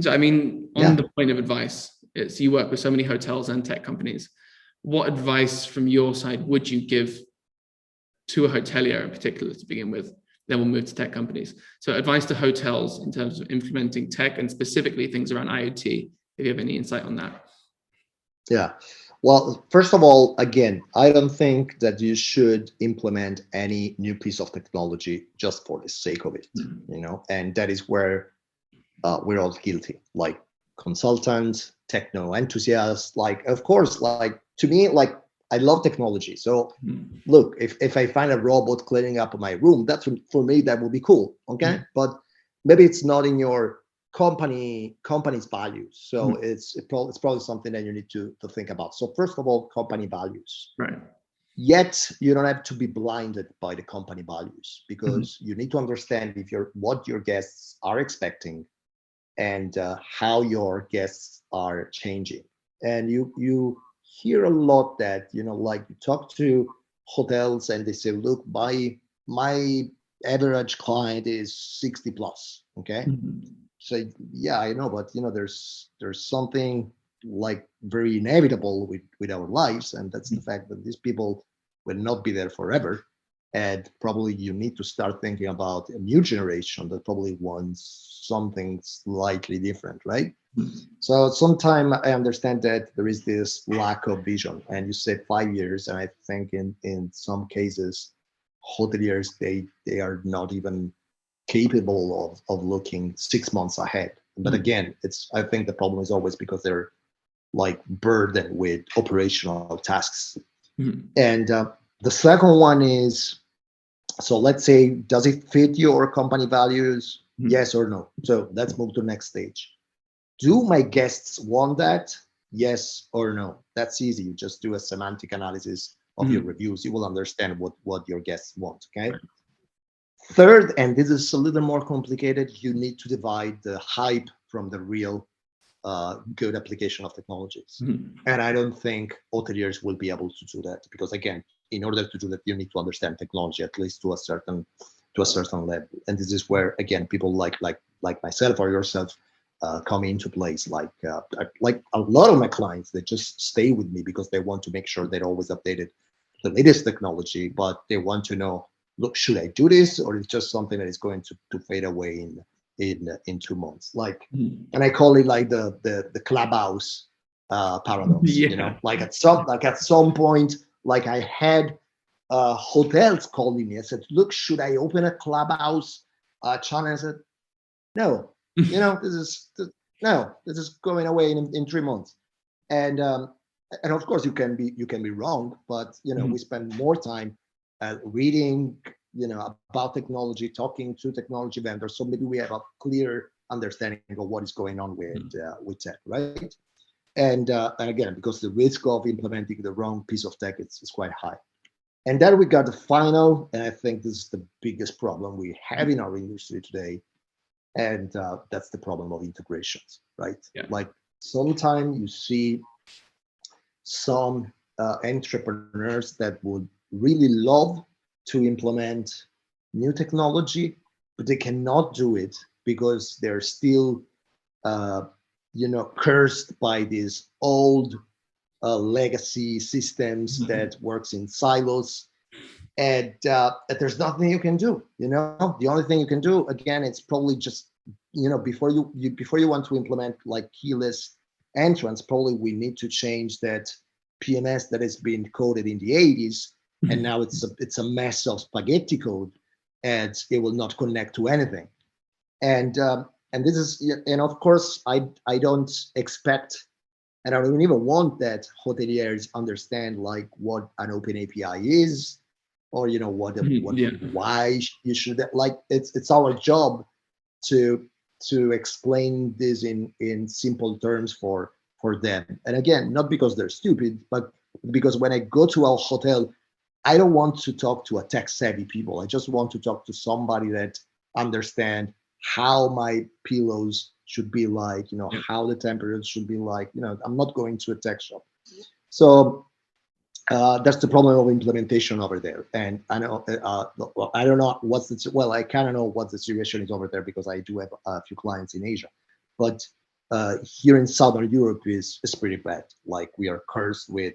So, I mean, on Yeah. the point of advice, it's you work with so many hotels and tech companies. What advice from your side would you give to a hotelier in particular to begin with? Then we'll move to tech companies. So, advice to hotels in terms of implementing tech and specifically things around IoT, if you have any insight on that. Yeah. Well, first of all, again, I don't think that you should implement any new piece of technology just for the sake of it, and that is where we're all guilty, like consultants, techno enthusiasts. Like, of course, like to me, like I love technology. So look, if I find a robot cleaning up my room, that's for me, that would be cool. Okay. But maybe it's not in your company's values. So it's probably something that you need to think about. So first of all, company values. Right. Yet you don't have to be blinded by the company values, because you need to understand what your guests are expecting and how your guests are changing. And you hear a lot that, like you talk to hotels and they say, look, my average client is 60 plus. Okay. So yeah, I know, but there's something like very inevitable with our lives, and that's the fact that these people will not be there forever. And probably you need to start thinking about a new generation that probably wants something slightly different, right? So sometimes I understand that there is this lack of vision, and you say 5 years, and I think in some cases, hoteliers they are not even capable of looking 6 months ahead. But again, I think the problem is always because they're like burdened with operational tasks. And the second one is, so let's say, does it fit your company values? Yes or no? So let's move to the next stage. Do my guests want that? Yes or no? That's easy. You just do a semantic analysis of your reviews. You will understand what your guests want. Okay. Third, and this is a little more complicated, you need to divide the hype from the real good application of technologies. And I don't think hoteliers will be able to do that, because again, in order to do that, you need to understand technology at least to a certain level. And this is where, again, people like myself or yourself come into place. Like a lot of my clients, they just stay with me because they want to make sure they're always updated the latest technology, but they want to know, look, should I do this, or is it just something that is going to fade away in 2 months? Like, and I call it like the clubhouse paradox. Like at some point, like I had hotels calling me. I said, look, should I open a clubhouse channel? I said, no. This is going away in 3 months. And of course you can be wrong, but we spend more time reading about technology, talking to technology vendors, so maybe we have a clear understanding of what is going on with tech, right? And again, because the risk of implementing the wrong piece of tech is quite high. And then we got the final, and I think this is the biggest problem we have in our industry today, and that's the problem of integrations, right? Like sometimes you see some entrepreneurs that would really love to implement new technology, but they cannot do it because they're still cursed by these old legacy systems that works in silos. And there's nothing you can do. The only thing you can do, again, it's probably just before you want to implement like keyless entrance, probably we need to change that PMS that has been coded in the 80s, and now it's a mess of spaghetti code, and it will not connect to anything. And this is, and of course I don't expect, and I don't even want that hoteliers understand like what an open API is, or why you should, like it's our job to explain this in simple terms for them. And again, not because they're stupid, but because when I go to a hotel, I don't want to talk to a tech savvy people. I just want to talk to somebody that understand how my pillows should be like, how the temperature should be like. I'm not going to a tech shop. So that's the problem of implementation over there. And I know, I don't know I kind of know what the situation is over there because I do have a few clients in Asia. But here in Southern Europe is pretty bad. Like we are cursed with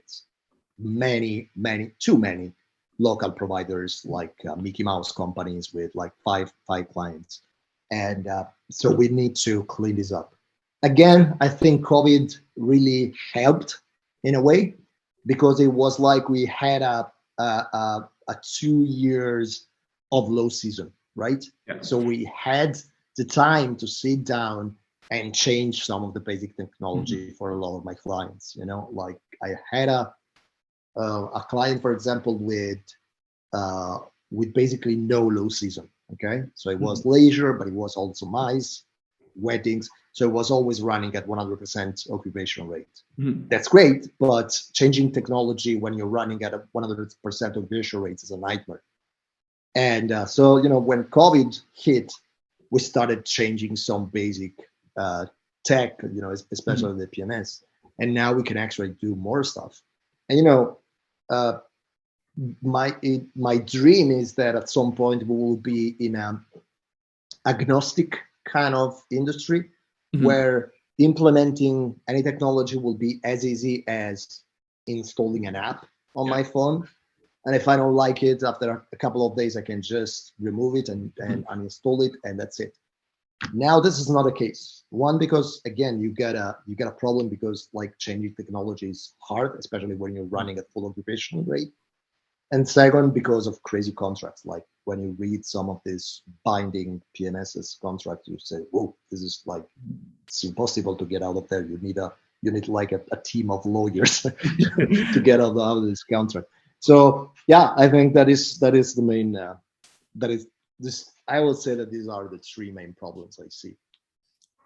too many local providers, like Mickey Mouse companies with like five clients, and so we need to clean this up. Again, I think COVID really helped in a way, because it was like we had a 2 years of low season, right? Yeah. So we had the time to sit down and change some of the basic technology for a lot of my clients. You know, like I had a client, for example, with basically no low season. Okay, so it was leisure, but it was also MICE, weddings. So it was always running at 100% occupation rate. That's great, but changing technology when you're running at a 100% occupation rate is a nightmare. And so, you know, when COVID hit, we started changing some basic tech, you know, especially the PMS, and now we can actually do more stuff. And you know, my dream is that at some point we will be in an agnostic kind of industry where implementing any technology will be as easy as installing an app on my phone. And if I don't like it after a couple of days, I can just remove it and uninstall it, and that's it. Now this is not the case. One, because again, you get a problem because like changing technology is hard, especially when you're running at full occupation rate. And second, because of crazy contracts. Like when you read some of these binding PMS's contract, you say, "Whoa, this is like it's impossible to get out of there. You need like a team of lawyers to get out of this contract." So yeah, I think that is the main. That is this. I would say that these are the three main problems I see.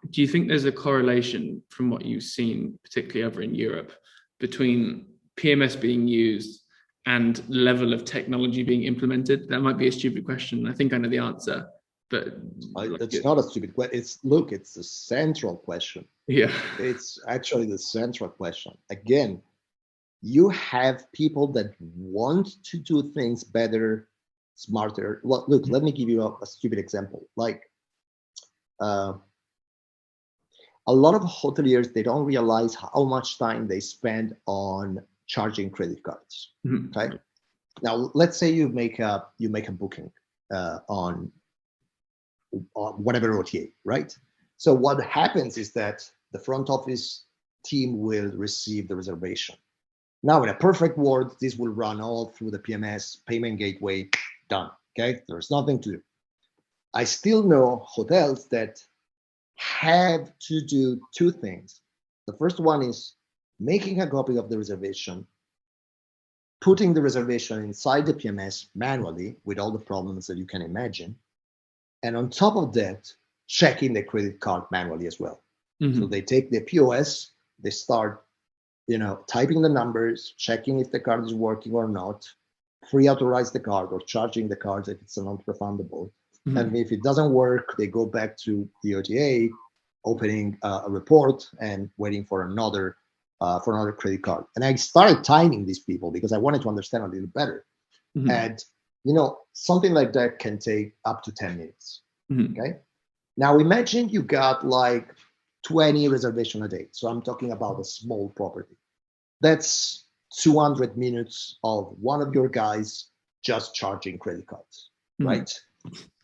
Do you think there's a correlation from what you've seen, particularly over in Europe, between PMS being used and level of technology being implemented? That might be a stupid question. I think I know the answer, but it's not a stupid question. It's the central question. Yeah, it's actually the central question. Again, you have people that want to do things better, smarter. Well, look, let me give you a stupid example. Like a lot of hoteliers, they don't realize how much time they spend on charging credit cards. Okay. Now, let's say you make a booking on whatever OTA, right? So what happens is that the front office team will receive the reservation. Now, in a perfect world, this will run all through the PMS payment gateway. Done. Okay. There's nothing to do. I still know hotels that have to do two things. The first one is making a copy of the reservation, putting the reservation inside the PMS manually with all the problems that you can imagine. And on top of that, checking the credit card manually as well. So they take the POS, they start, you know, typing the numbers, checking if the card is working or not, pre-authorize the card or charging the card if it's non-refundable. And if it doesn't work, they go back to the OTA, opening a report and waiting for another credit card. And I started timing these people because I wanted to understand a little better. And you know, something like that can take up to 10 minutes. Okay. Now imagine you got like 20 reservations a day. So I'm talking about a small property. That's 200 minutes of one of your guys just charging credit cards, right?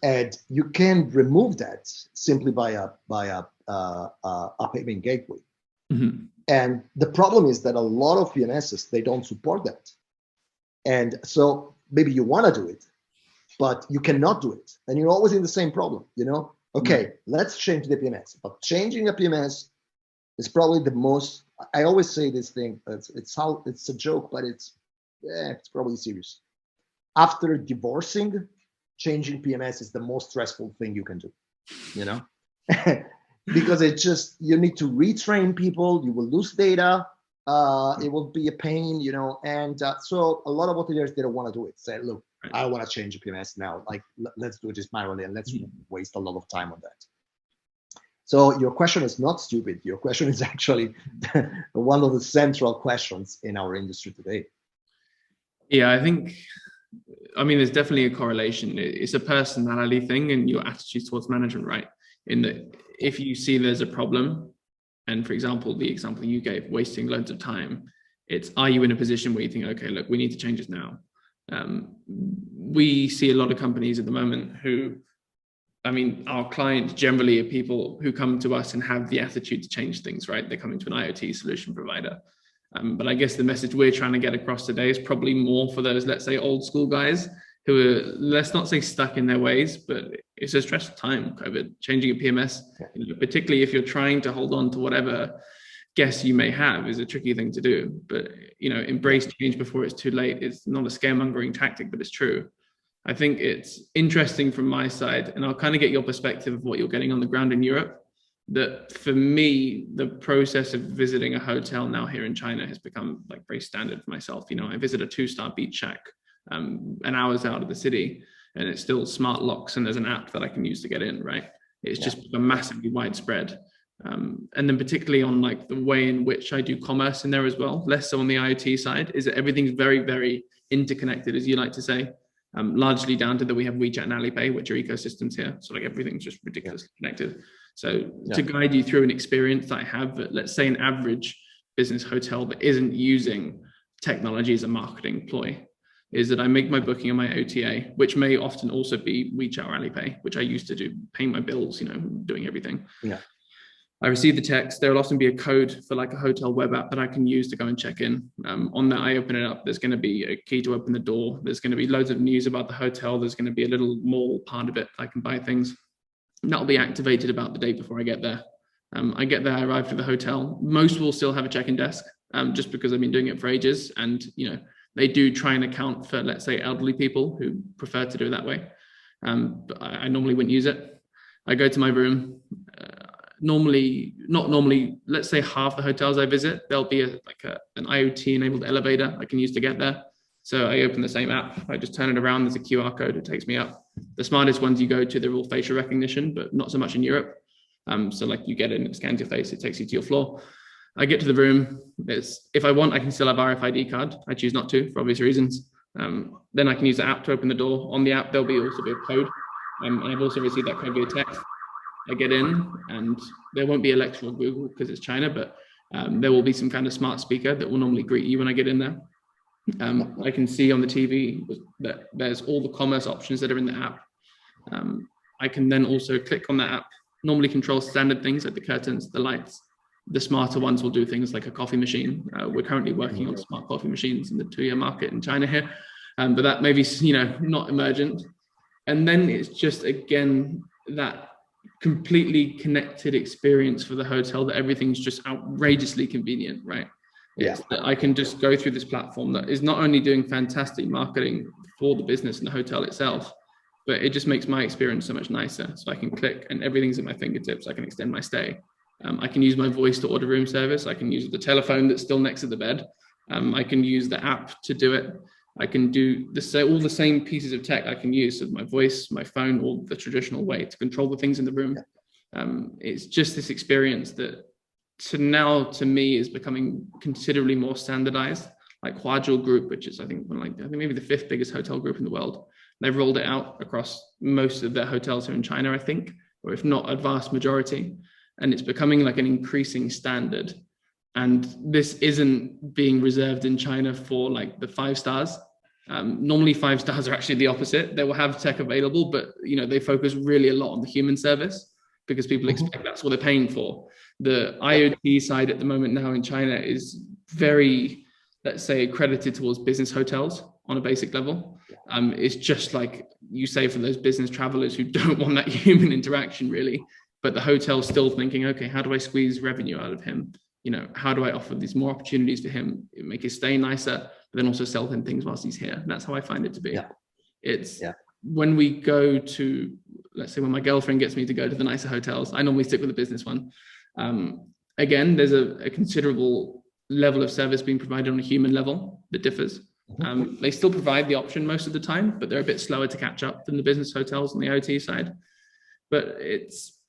And you can remove that simply by a payment gateway. And the problem is that a lot of PMSs, they don't support that. And so maybe you want to do it, but you cannot do it. And you're always in the same problem, you know? Okay, let's change the PMS. But changing a PMS is probably the most, I always say this thing, it's a joke, but it's probably serious. After divorcing, changing PMS is the most stressful thing you can do, you know? Because it just, you need to retrain people, you will lose data, it will be a pain, you know? And so a lot of hoteliers, they don't want to do it. Say, look, I don't want to change the PMS now. Like, let's do it just manually and let's waste a lot of time on that. So your question is not stupid. Your question is actually one of the central questions in our industry today. Yeah, I mean, there's definitely a correlation. It's a personality thing and your attitude towards management, right? In that if you see there's a problem, And for example, the example you gave, wasting loads of time, it's, are you in a position where you think, okay, look, we need to change this now? We see a lot of companies at the moment who, I mean, our clients generally are people who come to us and have the attitude to change things, right? They're coming to an IoT solution provider. But I guess the message we're trying to get across today is probably more for those, let's say, old school guys who are, let's not say stuck in their ways, but it's a stressful time, COVID, changing a PMS, particularly if you're trying to hold on to whatever guess you may have, is a tricky thing to do. But, embrace change before it's too late. It's not a scaremongering tactic, but it's true. I think it's interesting from my side, and I'll kind of get your perspective of what you're getting on the ground in Europe, that for me, the process of visiting a hotel now here in China has become like very standard for myself. I visit a 2-star beach shack an hour's out of the city, and it's still smart locks, and there's an app that I can use to get in, right? It's just become massively widespread. And then particularly on like the way in which I do commerce in there as well, less so on the IoT side, is that everything's very, very interconnected, as you like to say. Largely down to that we have WeChat and Alipay, which are ecosystems here. So like everything's just ridiculously connected. So to guide you through an experience that I have, that let's say an average business hotel that isn't using technology as a marketing ploy, is that I make my booking on my OTA, which may often also be WeChat or Alipay, which I used to do, paying my bills, doing everything. Yeah. I receive the text. There will often be a code for like a hotel web app that I can use to go and check in. On that, I open it up. There's going to be a key to open the door. There's going to be loads of news about the hotel. There's going to be a little mall part of it. I can buy things. That'll be activated about the day before I get there. I get there, I arrive to the hotel. Most will still have a check-in desk, just because I've been doing it for ages. And, they do try and account for, let's say, elderly people who prefer to do it that way. But I normally wouldn't use it. I go to my room. Not normally, let's say half the hotels I visit, there'll be an IoT enabled elevator I can use to get there. So I open the same app, I just turn it around, there's a QR code, it takes me up. The smartest ones you go to, they're all facial recognition, but not so much in Europe. So like you get in, it scans your face, it takes you to your floor. I get to the room, if I want, I can still have RFID card. I choose not to for obvious reasons. Then I can use the app to open the door. On the app, there'll also be a code. And I've also received that code via text. I get in, and there won't be Alexa or Google because it's China, but there will be some kind of smart speaker that will normally greet you when I get in there. I can see on the TV that there's all the commerce options that are in the app. I can then also click on that app, normally control standard things like the curtains, the lights. The smarter ones will do things like a coffee machine. We're currently working on smart coffee machines in the Tuya market in China here, but that may be, not emergent. And then it's just, again, that completely connected experience for the hotel, that everything's just outrageously convenient, right? It's that I can just go through this platform that is not only doing fantastic marketing for the business and the hotel itself, but it just makes my experience so much nicer. So I can click and everything's at my fingertips. I can extend my stay. I can use my voice to order room service. I can use the telephone that's still next to the bed. I can use the app to do it. I can do all the same pieces of tech I can use. So my voice, my phone, all the traditional way to control the things in the room. It's just this experience that to me is becoming considerably more standardized. Like Huazhu Group, which is I think maybe the 5th biggest hotel group in the world. They've rolled it out across most of their hotels here in China, I think, or if not a vast majority. And it's becoming like an increasing standard. And this isn't being reserved in China for like the 5 stars. Normally 5 stars are actually the opposite. They will have tech available, but they focus really a lot on the human service because people expect that's what they're paying for. The IoT side at the moment now in China is very, let's say, accredited towards business hotels on a basic level. It's just like you say for those business travelers who don't want that human interaction really, but the hotel's still thinking, okay, how do I squeeze revenue out of him? How do I offer these more opportunities for him, make his stay nicer, but then also sell him things whilst he's here? And that's how I find it to be. When we go to, let's say when my girlfriend gets me to go to the nicer hotels, I normally stick with the business one. Again, there's a considerable level of service being provided on a human level that differs. They still provide the option most of the time, but they're a bit slower to catch up than the business hotels on the OT side. But it's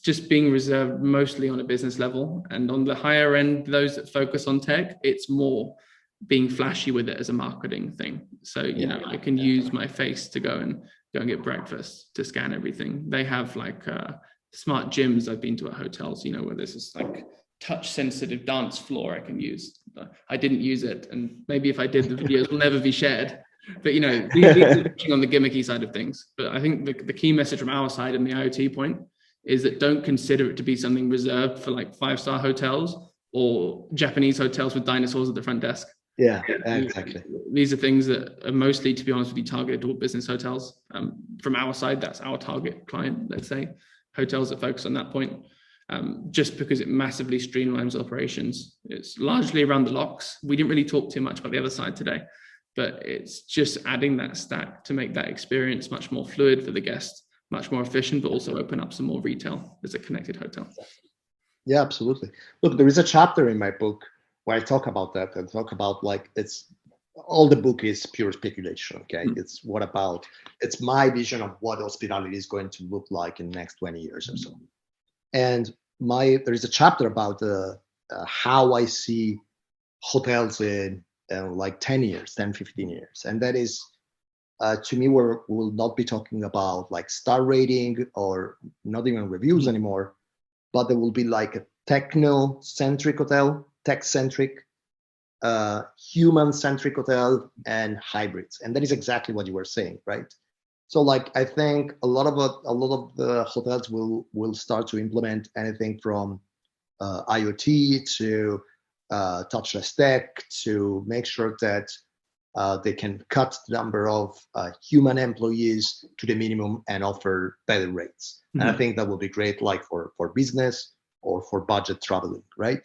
just being reserved mostly on a business level, and on the higher end, those that focus on tech, it's more being flashy with it as a marketing thing. So, I can use my face to go and get breakfast, to scan everything. They have like smart gyms I've been to at hotels, where there's this like touch sensitive dance floor I can use. I didn't use it, and maybe if I did, the videos will never be shared. But these are on the gimmicky side of things. But I think the key message from our side and the IoT point is that don't consider it to be something reserved for like 5-star hotels or Japanese hotels with dinosaurs at the front desk. Yeah, exactly. These are things that are mostly, to be honest with you, targeted toward business hotels. From our side, that's our target client, let's say, hotels that focus on that point. Just because it massively streamlines operations. It's largely around the locks. We didn't really talk too much about the other side today, but it's just adding that stack to make that experience much more fluid for the guest, much more efficient, but also open up some more retail as a connected hotel. Yeah, absolutely. Look, there is a chapter in my book where I talk about that and talk about like all the book is pure speculation. Okay, it's my vision of what hospitality is going to look like in the next 20 years or so. And there is a chapter about how I see hotels in like 10 years, 10, 15 years. And that is, to me, we will not be talking about like star rating or not even reviews anymore, but there will be like a techno-centric hotel, tech-centric, human-centric hotel, and hybrids. And that is exactly what you were saying, right? So like I think a lot of the hotels will start to implement anything from IoT to touchless tech to make sure that they can cut the number of human employees to the minimum and offer better rates. And I think that will be great, like for business or for budget traveling, right?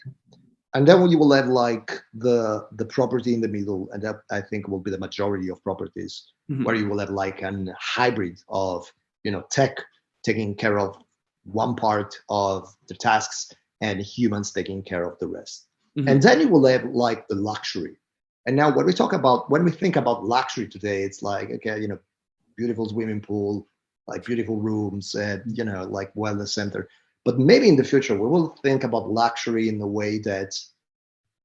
And then you will have like the property in the middle, and that I think will be the majority of properties, where you will have like a hybrid of tech taking care of one part of the tasks and humans taking care of the rest. And then you will have like the luxury. And now when we think about luxury today, it's like, okay, beautiful swimming pool, like beautiful rooms, and like wellness center. But maybe in the future we will think about luxury in the way that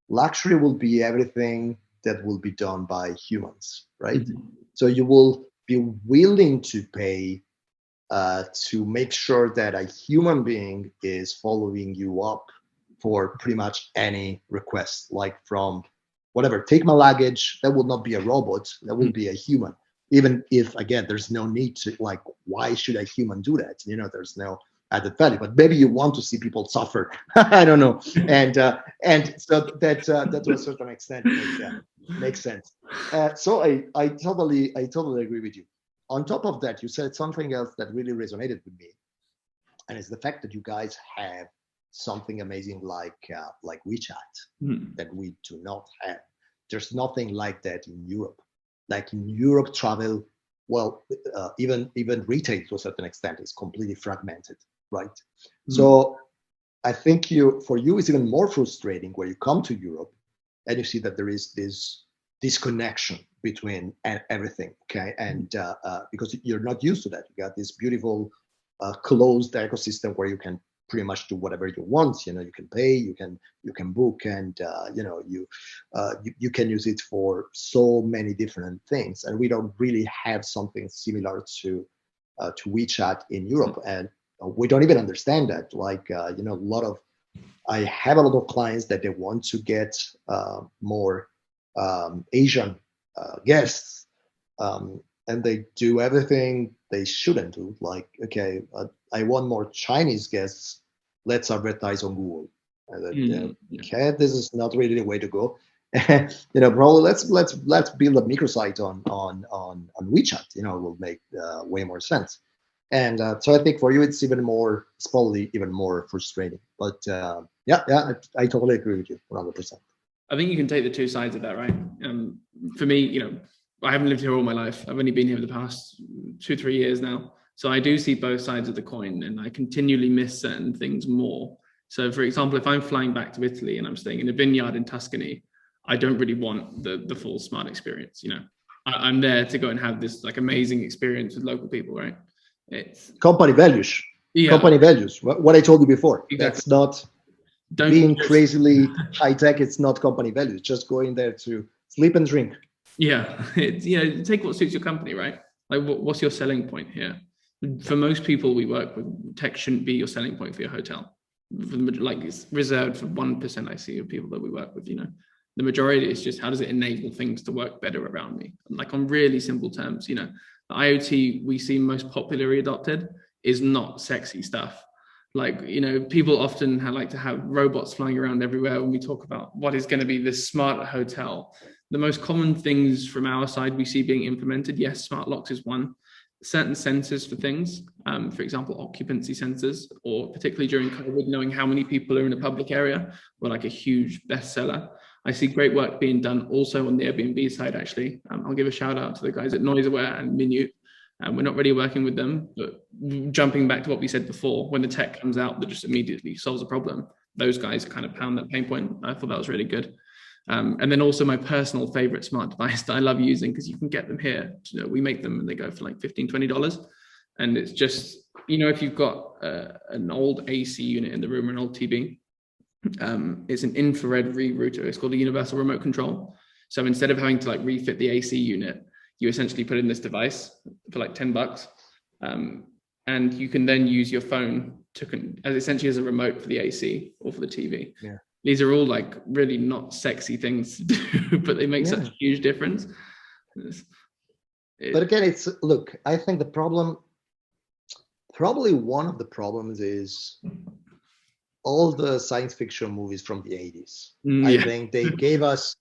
luxury will be everything that will be done by humans, right? So you will be willing to pay to make sure that a human being is following you up for pretty much any request, like from whatever, take my luggage, that will not be a robot, that will be a human. Even if, again, there's no need to, like, why should a human do that? There's no added value, but maybe you want to see people suffer. I don't know. And so that to a certain extent makes sense. So I totally agree with you. On top of that, you said something else that really resonated with me, and it's the fact that you guys have something amazing like WeChat that we do not have. There's nothing like that in Europe. Like in Europe, travel, well, even retail to a certain extent is completely fragmented, right? So I think for you it's even more frustrating where you come to Europe and you see that there is this disconnection between everything, okay? And because you're not used to that, you got this beautiful closed ecosystem where you can pretty much do whatever you want. You can pay, you can book, and you can use it for so many different things. And we don't really have something similar to WeChat in Europe, and we don't even understand that. Like I have a lot of clients that they want to get more Asian guests, and they do everything they shouldn't do. Like, okay, I want more Chinese guests. Let's advertise on Google. Okay, this is not really the way to go. Probably let's build a microsite on WeChat. It will make way more sense. And so I think for you, it's probably even more frustrating. But I totally agree with you 100%. I think you can take the two sides of that, right? For me, I haven't lived here all my life. I've only been here for the past 2-3 years now. So I do see both sides of the coin, and I continually miss certain things more. So for example, if I'm flying back to Italy and I'm staying in a vineyard in Tuscany, I don't really want the full smart experience. I'm there to go and have this like amazing experience with local people, right? It's company values. Yeah. Company values. What I told you before. Exactly. That's not being crazily high tech. It's not company values. Just going there to sleep and drink. Yeah, take what suits your company, right? Like, what's your selling point here? For most people we work with, tech shouldn't be your selling point for your hotel. Like it's reserved for 1% I see of people that we work with, the majority is just how does it enable things to work better around me? Like on really simple terms, the IoT we see most popularly adopted is not sexy stuff. Like, people often like to have robots flying around everywhere when we talk about what is going to be this smart hotel. The most common things from our side we see being implemented, yes, smart locks is one. Certain sensors for things, for example, occupancy sensors, or particularly during COVID, knowing how many people are in a public area were like a huge bestseller. I see great work being done also on the Airbnb side, actually. I'll give a shout out to the guys at NoiseAware and Minute. We're not really working with them, but jumping back to what we said before, when the tech comes out that just immediately solves a problem, those guys kind of pound that pain point. I thought that was really good. And then also my personal favorite smart device that I love using, because you can get them here. We make them and they go for like $15, $20. And it's just, if you've got an old AC unit in the room or an old TV, it's an infrared rerouter. It's called a universal remote control. So instead of having to like refit the AC unit, you essentially put in this device for like $10. And you can then use your phone as essentially as a remote for the AC or for the TV. Yeah. These are all like really not sexy things to do, but they make such a huge difference. But again, look, I think the problem, probably one of the problems is all the science fiction movies from the 80s. I think they gave us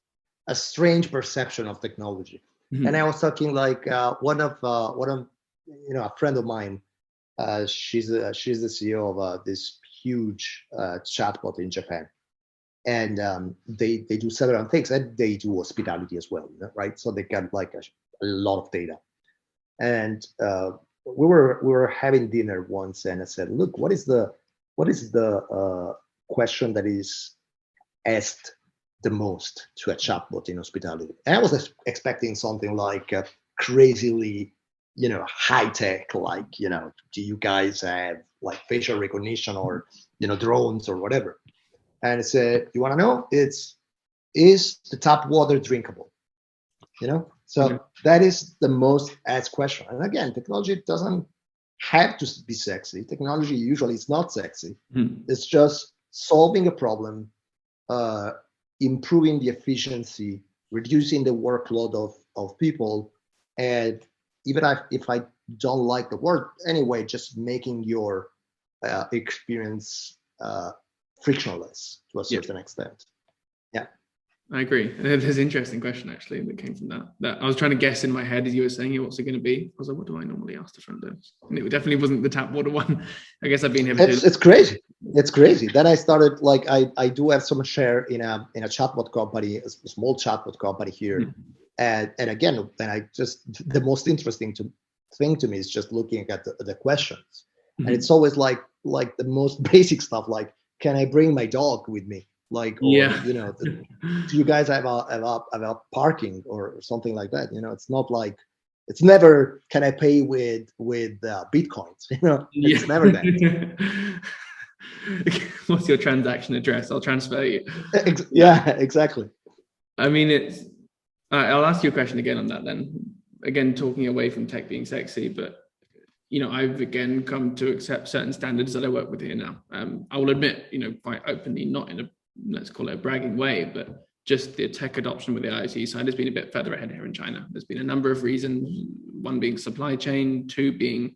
a strange perception of technology. Mm-hmm. And I was talking like one of a friend of mine, she's the CEO of this huge chatbot in Japan. And they do several things, and they do hospitality as well, right? So they got like a lot of data. And we were having dinner once, and I said, "Look, what is the question that is asked the most to a chatbot in hospitality?" And I was expecting something like crazily, high tech, like do you guys have like facial recognition or drones or whatever? And it said, "You want to know? Is the tap water drinkable?" So that is the most asked question. And again, technology doesn't have to be sexy. Technology usually is not sexy. Mm-hmm. It's just solving a problem, improving the efficiency, reducing the workload of people, and even if I don't like the word anyway, just making your experience frictionless to a certain extent. Yeah, I agree. There's an interesting question actually that came from that I was trying to guess in my head as you were saying it, what's it going to be? I was like, what do I normally ask the front desk? And it definitely wasn't the tap water one. I guess I've been here. It's crazy. It's crazy. Then I started like I do have some share in a chatbot company, a small chatbot company here, and again, and the most interesting thing to me is just looking at the questions, and it's always like the most basic stuff, like, can I bring my dog with me? Like, or, do you guys have a parking or something like that? It's not like, it's never, can I pay with Bitcoins? It's never that. What's your transaction address? I'll transfer you. Yeah, exactly. I mean, I'll ask you a question again on that then. Again, talking away from tech being sexy, but I've again come to accept certain standards that I work with here now. I will admit, quite openly, not in a, let's call it a bragging way, but just the tech adoption with the IoT side has been a bit further ahead here in China. There's been a number of reasons, one being supply chain, two being,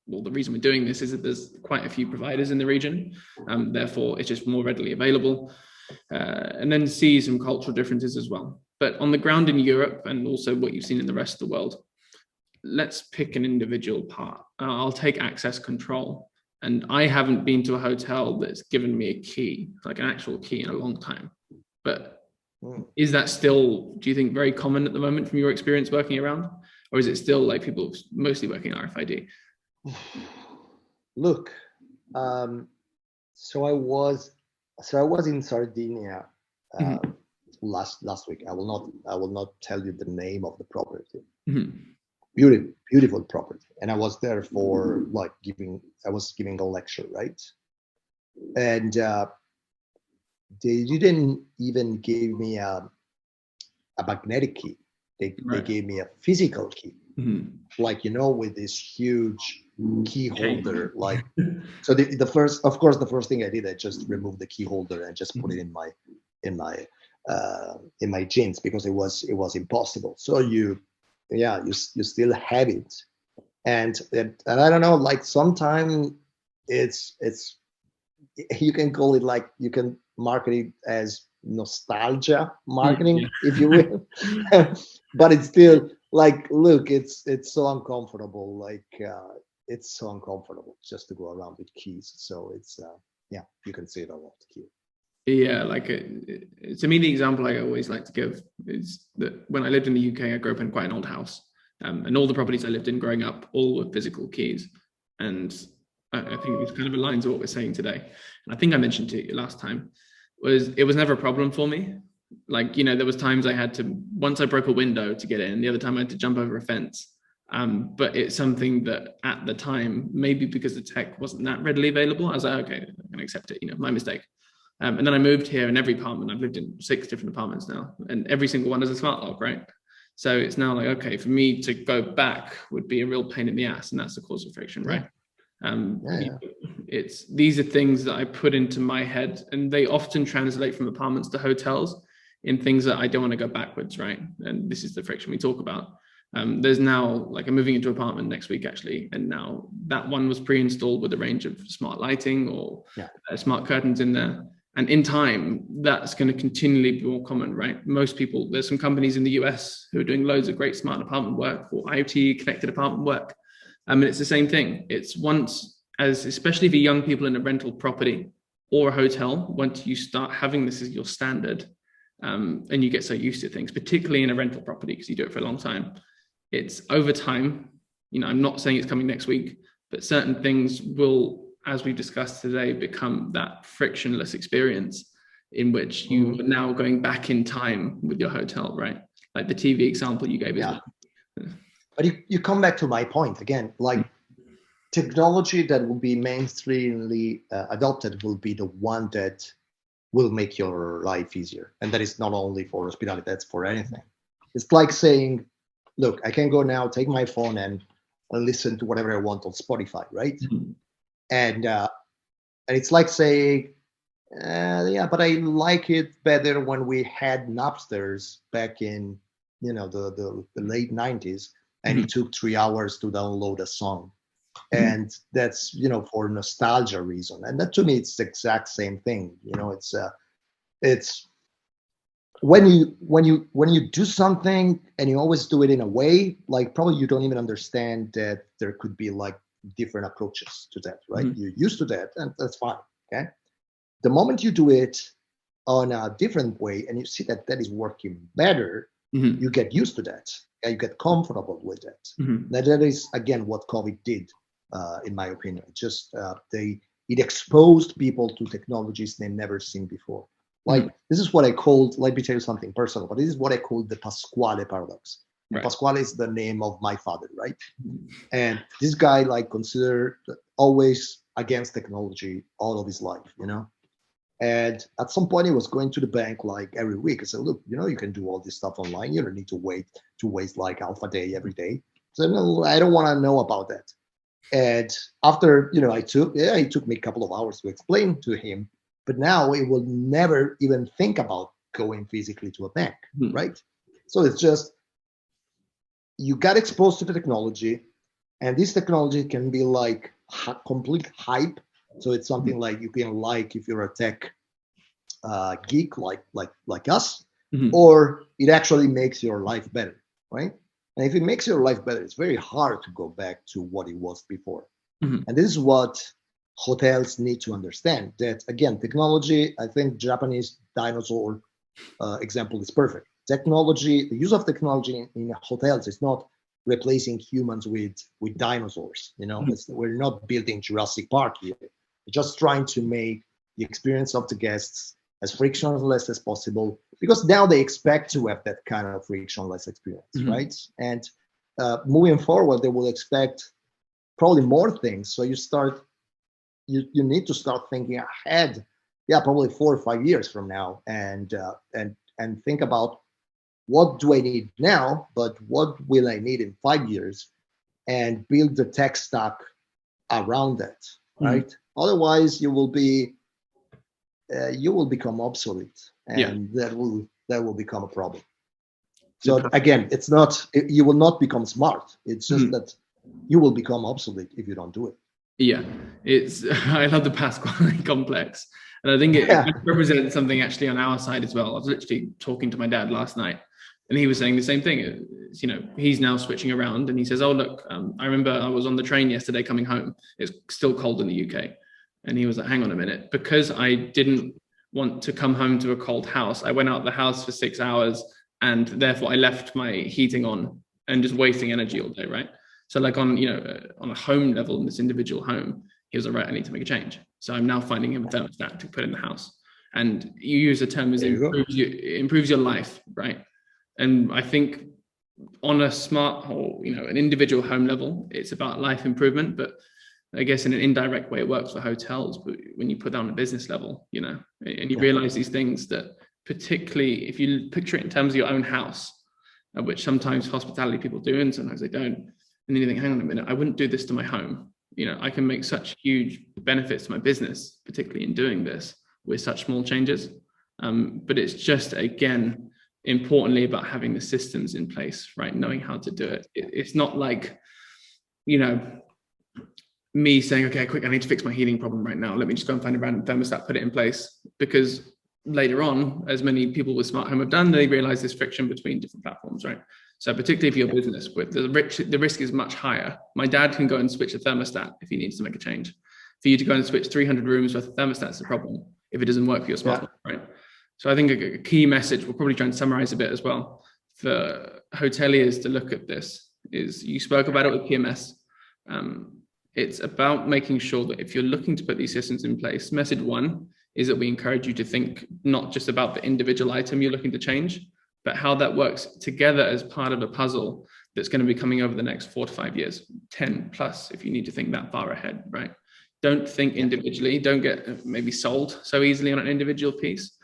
well, the reason we're doing this is that there's quite a few providers in the region, therefore it's just more readily available. And then see some cultural differences as well. But on the ground in Europe, and also what you've seen in the rest of the world, let's pick an individual part. I'll take access control. And I haven't been to a hotel that's given me a key, like an actual key, in a long time. But is that still, do you think, very common at the moment from your experience working around? Or is it still like people mostly working RFID? Look, so I was in Sardinia last week. I will not tell you the name of the property. Mm-hmm. Beautiful property, and I was there for I was giving a lecture, right? And they didn't even give me a magnetic key. They gave me a physical key. like, with this huge key holder, like, so the first thing I did, I just removed the key holder and just put it in my jeans, because it was impossible. So you still have it. And I don't know, like, sometimes it's you can call it, like, you can market it as nostalgia marketing, if you will. But it's still like, look, it's so uncomfortable, like, it's so uncomfortable just to go around with keys. So it's you can see it a lot here. Yeah, like to me, the example I always like to give is that when I lived in the UK, I grew up in quite an old house, and all the properties I lived in growing up all were physical keys. And I think this kind of aligns with what we're saying today. And I think I mentioned to you last time, it was never a problem for me. Like, there was times I had to, once I broke a window to get in, the other time I had to jump over a fence. But it's something that at the time, maybe because the tech wasn't that readily available, I was like, okay, I'm going to accept it, my mistake. And then I moved here, and every apartment, I've lived in 6 different apartments now, and every single one has a smart lock, right? So it's now like, okay, for me to go back would be a real pain in the ass, and that's the cause of friction, right? It's these are things that I put into my head, and they often translate from apartments to hotels in things that I don't want to go backwards, right? And this is the friction we talk about. There's now, like, I'm moving into an apartment next week, actually, and now that one was pre-installed with a range of smart lighting or smart curtains in there. And in time, that's going to continually be more common, right? Most people, there's some companies in the US who are doing loads of great smart apartment work or IoT connected apartment work. And it's the same thing. It's especially for young people in a rental property or a hotel, once you start having this as your standard, and you get so used to things, particularly in a rental property, because you do it for a long time, it's over time. I'm not saying it's coming next week, but certain things will, as we've discussed today, become that frictionless experience in which you are now going back in time with your hotel, right? Like the TV example you gave. But you come back to my point again, like, technology that will be mainstreamly adopted will be the one that will make your life easier. And that is not only for hospitality, that's for anything. It's like saying, look, I can go now, take my phone and listen to whatever I want on Spotify, right? And it's like saying, but I like it better when we had Napsters back in, the late 90s, and it took 3 hours to download a song. And that's, for nostalgia reason. And that, to me, it's the exact same thing. It's when you do something and you always do it in a way, like, probably you don't even understand that there could be, like, different approaches to that, right? You're used to that, and that's fine. Okay. The moment you do it on a different way and you see that is working better, you get used to that. You get comfortable with that. That is, again, what COVID did, in my opinion. Just it exposed people to technologies they've never seen before. Like, this is what I called, let me tell you something personal, but this is what I called the Pasquale paradox. Right. Pasquale is the name of my father, right? And this guy, like, considered always against technology all of his life, And at some point, he was going to the bank, like, every week. I said, look, you can do all this stuff online. You don't need to waste like half a day every day. So, no, I don't want to know about that. And after, it took me a couple of hours to explain to him. But now he will never even think about going physically to a bank, right? So it's just, you got exposed to the technology, and this technology can be like complete hype. So it's something like you can like if you're a tech geek like us, or it actually makes your life better, right? And if it makes your life better, it's very hard to go back to what it was before. And this is what hotels need to understand. That, again, technology, I think Japanese dinosaur example is perfect. Technology, the use of technology in hotels is not replacing humans with dinosaurs. We're not building Jurassic Park here. We're just trying to make the experience of the guests as frictionless as possible, because now they expect to have that kind of frictionless experience, right? And moving forward, they will expect probably more things. So you need to start thinking ahead, probably 4 or 5 years from now, and think about what do I need now, but what will I need in 5 years, and build the tech stack around that, right? Otherwise, you will become obsolete, and that will become a problem. So again, you will not become smart. It's just that you will become obsolete if you don't do it. Yeah, I love the Pasquale complex. And I think it represents something actually on our side as well. I was literally talking to my dad last night, and he was saying the same thing. He's now switching around, and he says, "Oh, look, I remember I was on the train yesterday coming home. It's still cold in the UK." And he was like, "Hang on a minute. Because I didn't want to come home to a cold house, I went out the house for 6 hours, and therefore I left my heating on and just wasting energy all day, right?" So like on a home level in this individual home, he was like, "Right, I need to make a change. So I'm now finding him a thermostat to put in the house." And you use the term as improves your life, right? And I think on a smart or an individual home level, it's about life improvement. But I guess in an indirect way, it works for hotels. But when you put that on a business level, and you realize these things, that particularly if you picture it in terms of your own house, which sometimes hospitality people do and sometimes they don't, and then you think, hang on a minute, I wouldn't do this to my home. I can make such huge benefits to my business, particularly in doing this with such small changes. But it's just, again, importantly about having the systems in place, right? Knowing how to do it. It's not like, me saying, okay, quick, I need to fix my heating problem right now. Let me just go and find a random thermostat, put it in place. Because later on, as many people with smart home have done, they realize there's friction between different platforms, right? So particularly if your business, with the risk is much higher. My dad can go and switch a thermostat if he needs to make a change. For you to go and switch 300 rooms worth of thermostats is a problem if it doesn't work for your smartphone, right? So I think a key message, we'll probably try and summarize a bit as well, for hoteliers to look at this is, you spoke about it with PMS. It's about making sure that if you're looking to put these systems in place, message one is that we encourage you to think not just about the individual item you're looking to change, but how that works together as part of a puzzle that's going to be coming over the next 4 to 5 years, 10 plus, if you need to think that far ahead, right? Don't think individually. Don't get maybe sold so easily on an individual piece.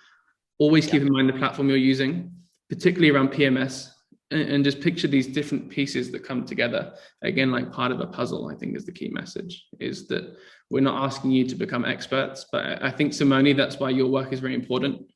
Always keep in mind the platform you're using, particularly around PMS, and just picture these different pieces that come together. Again, like part of a puzzle, I think is the key message, is that we're not asking you to become experts, but I think, Simone, that's why your work is very important.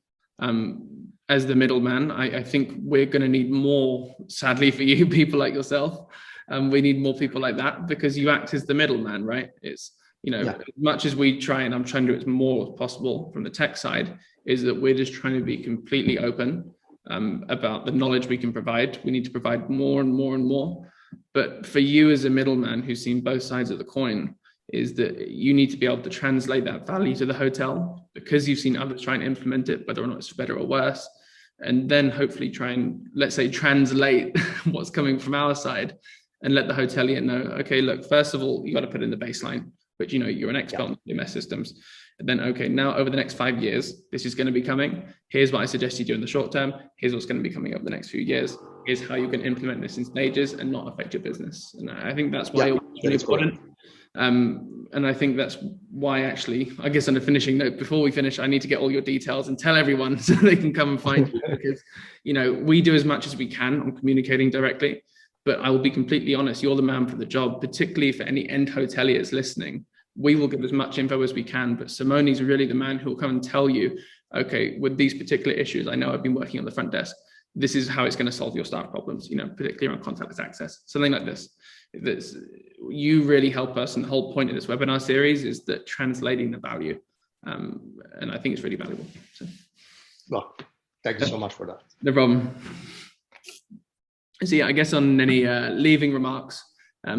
As the middleman, I think we're going to need more, sadly for you, people like yourself. We need more people like that, because you act as the middleman, right? It's, as much as we try, and I'm trying to do as more as possible from the tech side, is that we're just trying to be completely open about the knowledge we can provide. We need to provide more and more and more. But for you as a middleman who's seen both sides of the coin, is that you need to be able to translate that value to the hotel, because you've seen others try and implement it, whether or not it's better or worse, and then hopefully try and, let's say, translate what's coming from our side and let the hotelier know, okay, look, first of all, you got to put in the baseline, but you're an expert on PMS systems. And then, okay, now over the next 5 years, this is going to be coming. Here's what I suggest you do in the short term. Here's what's going to be coming up the next few years. Here's how you can implement this in stages and not affect your business. And I think that's why it's really important. And I think that's why, actually, I guess on a finishing note, before we finish, I need to get all your details and tell everyone so they can come and find you, because, we do as much as we can on communicating directly. But I will be completely honest, you're the man for the job, particularly for any end hoteliers listening. We will give as much info as we can, but Simone's really the man who will come and tell you, okay, with these particular issues, I know I've been working on the front desk. This is how it's going to solve your staff problems, particularly around contactless access, something like this. You really help us. And the whole point of this webinar series is that translating the value. And I think it's really valuable. So. Well, thank you so much for that. No problem. So yeah, I guess on any leaving remarks,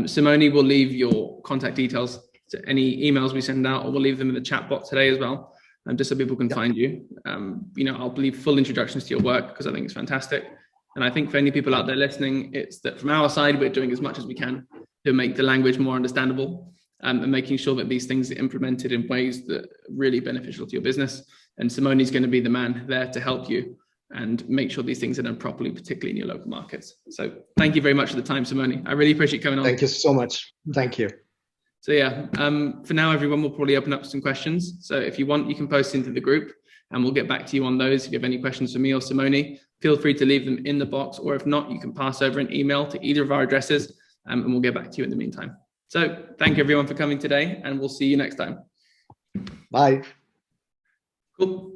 Simone will leave your contact details to any emails we send out, or we'll leave them in the chat box today as well, just so people can find you. I'll leave full introductions to your work, because I think it's fantastic. And I think for any people out there listening, it's that from our side, we're doing as much as we can to make the language more understandable, and making sure that these things are implemented in ways that are really beneficial to your business. And Simone's going to be the man there to help you and make sure these things are done properly, particularly in your local markets. So thank you very much for the time, Simone. I really appreciate coming on. Thank you so much. Thank you. So yeah, for now, everyone will probably open up some questions. So if you want, you can post into the group and we'll get back to you on those. If you have any questions for me or Simone, feel free to leave them in the box, or if not, you can pass over an email to either of our addresses, and we'll get back to you in the meantime. So thank you everyone for coming today, and we'll see you next time. Bye. Cool.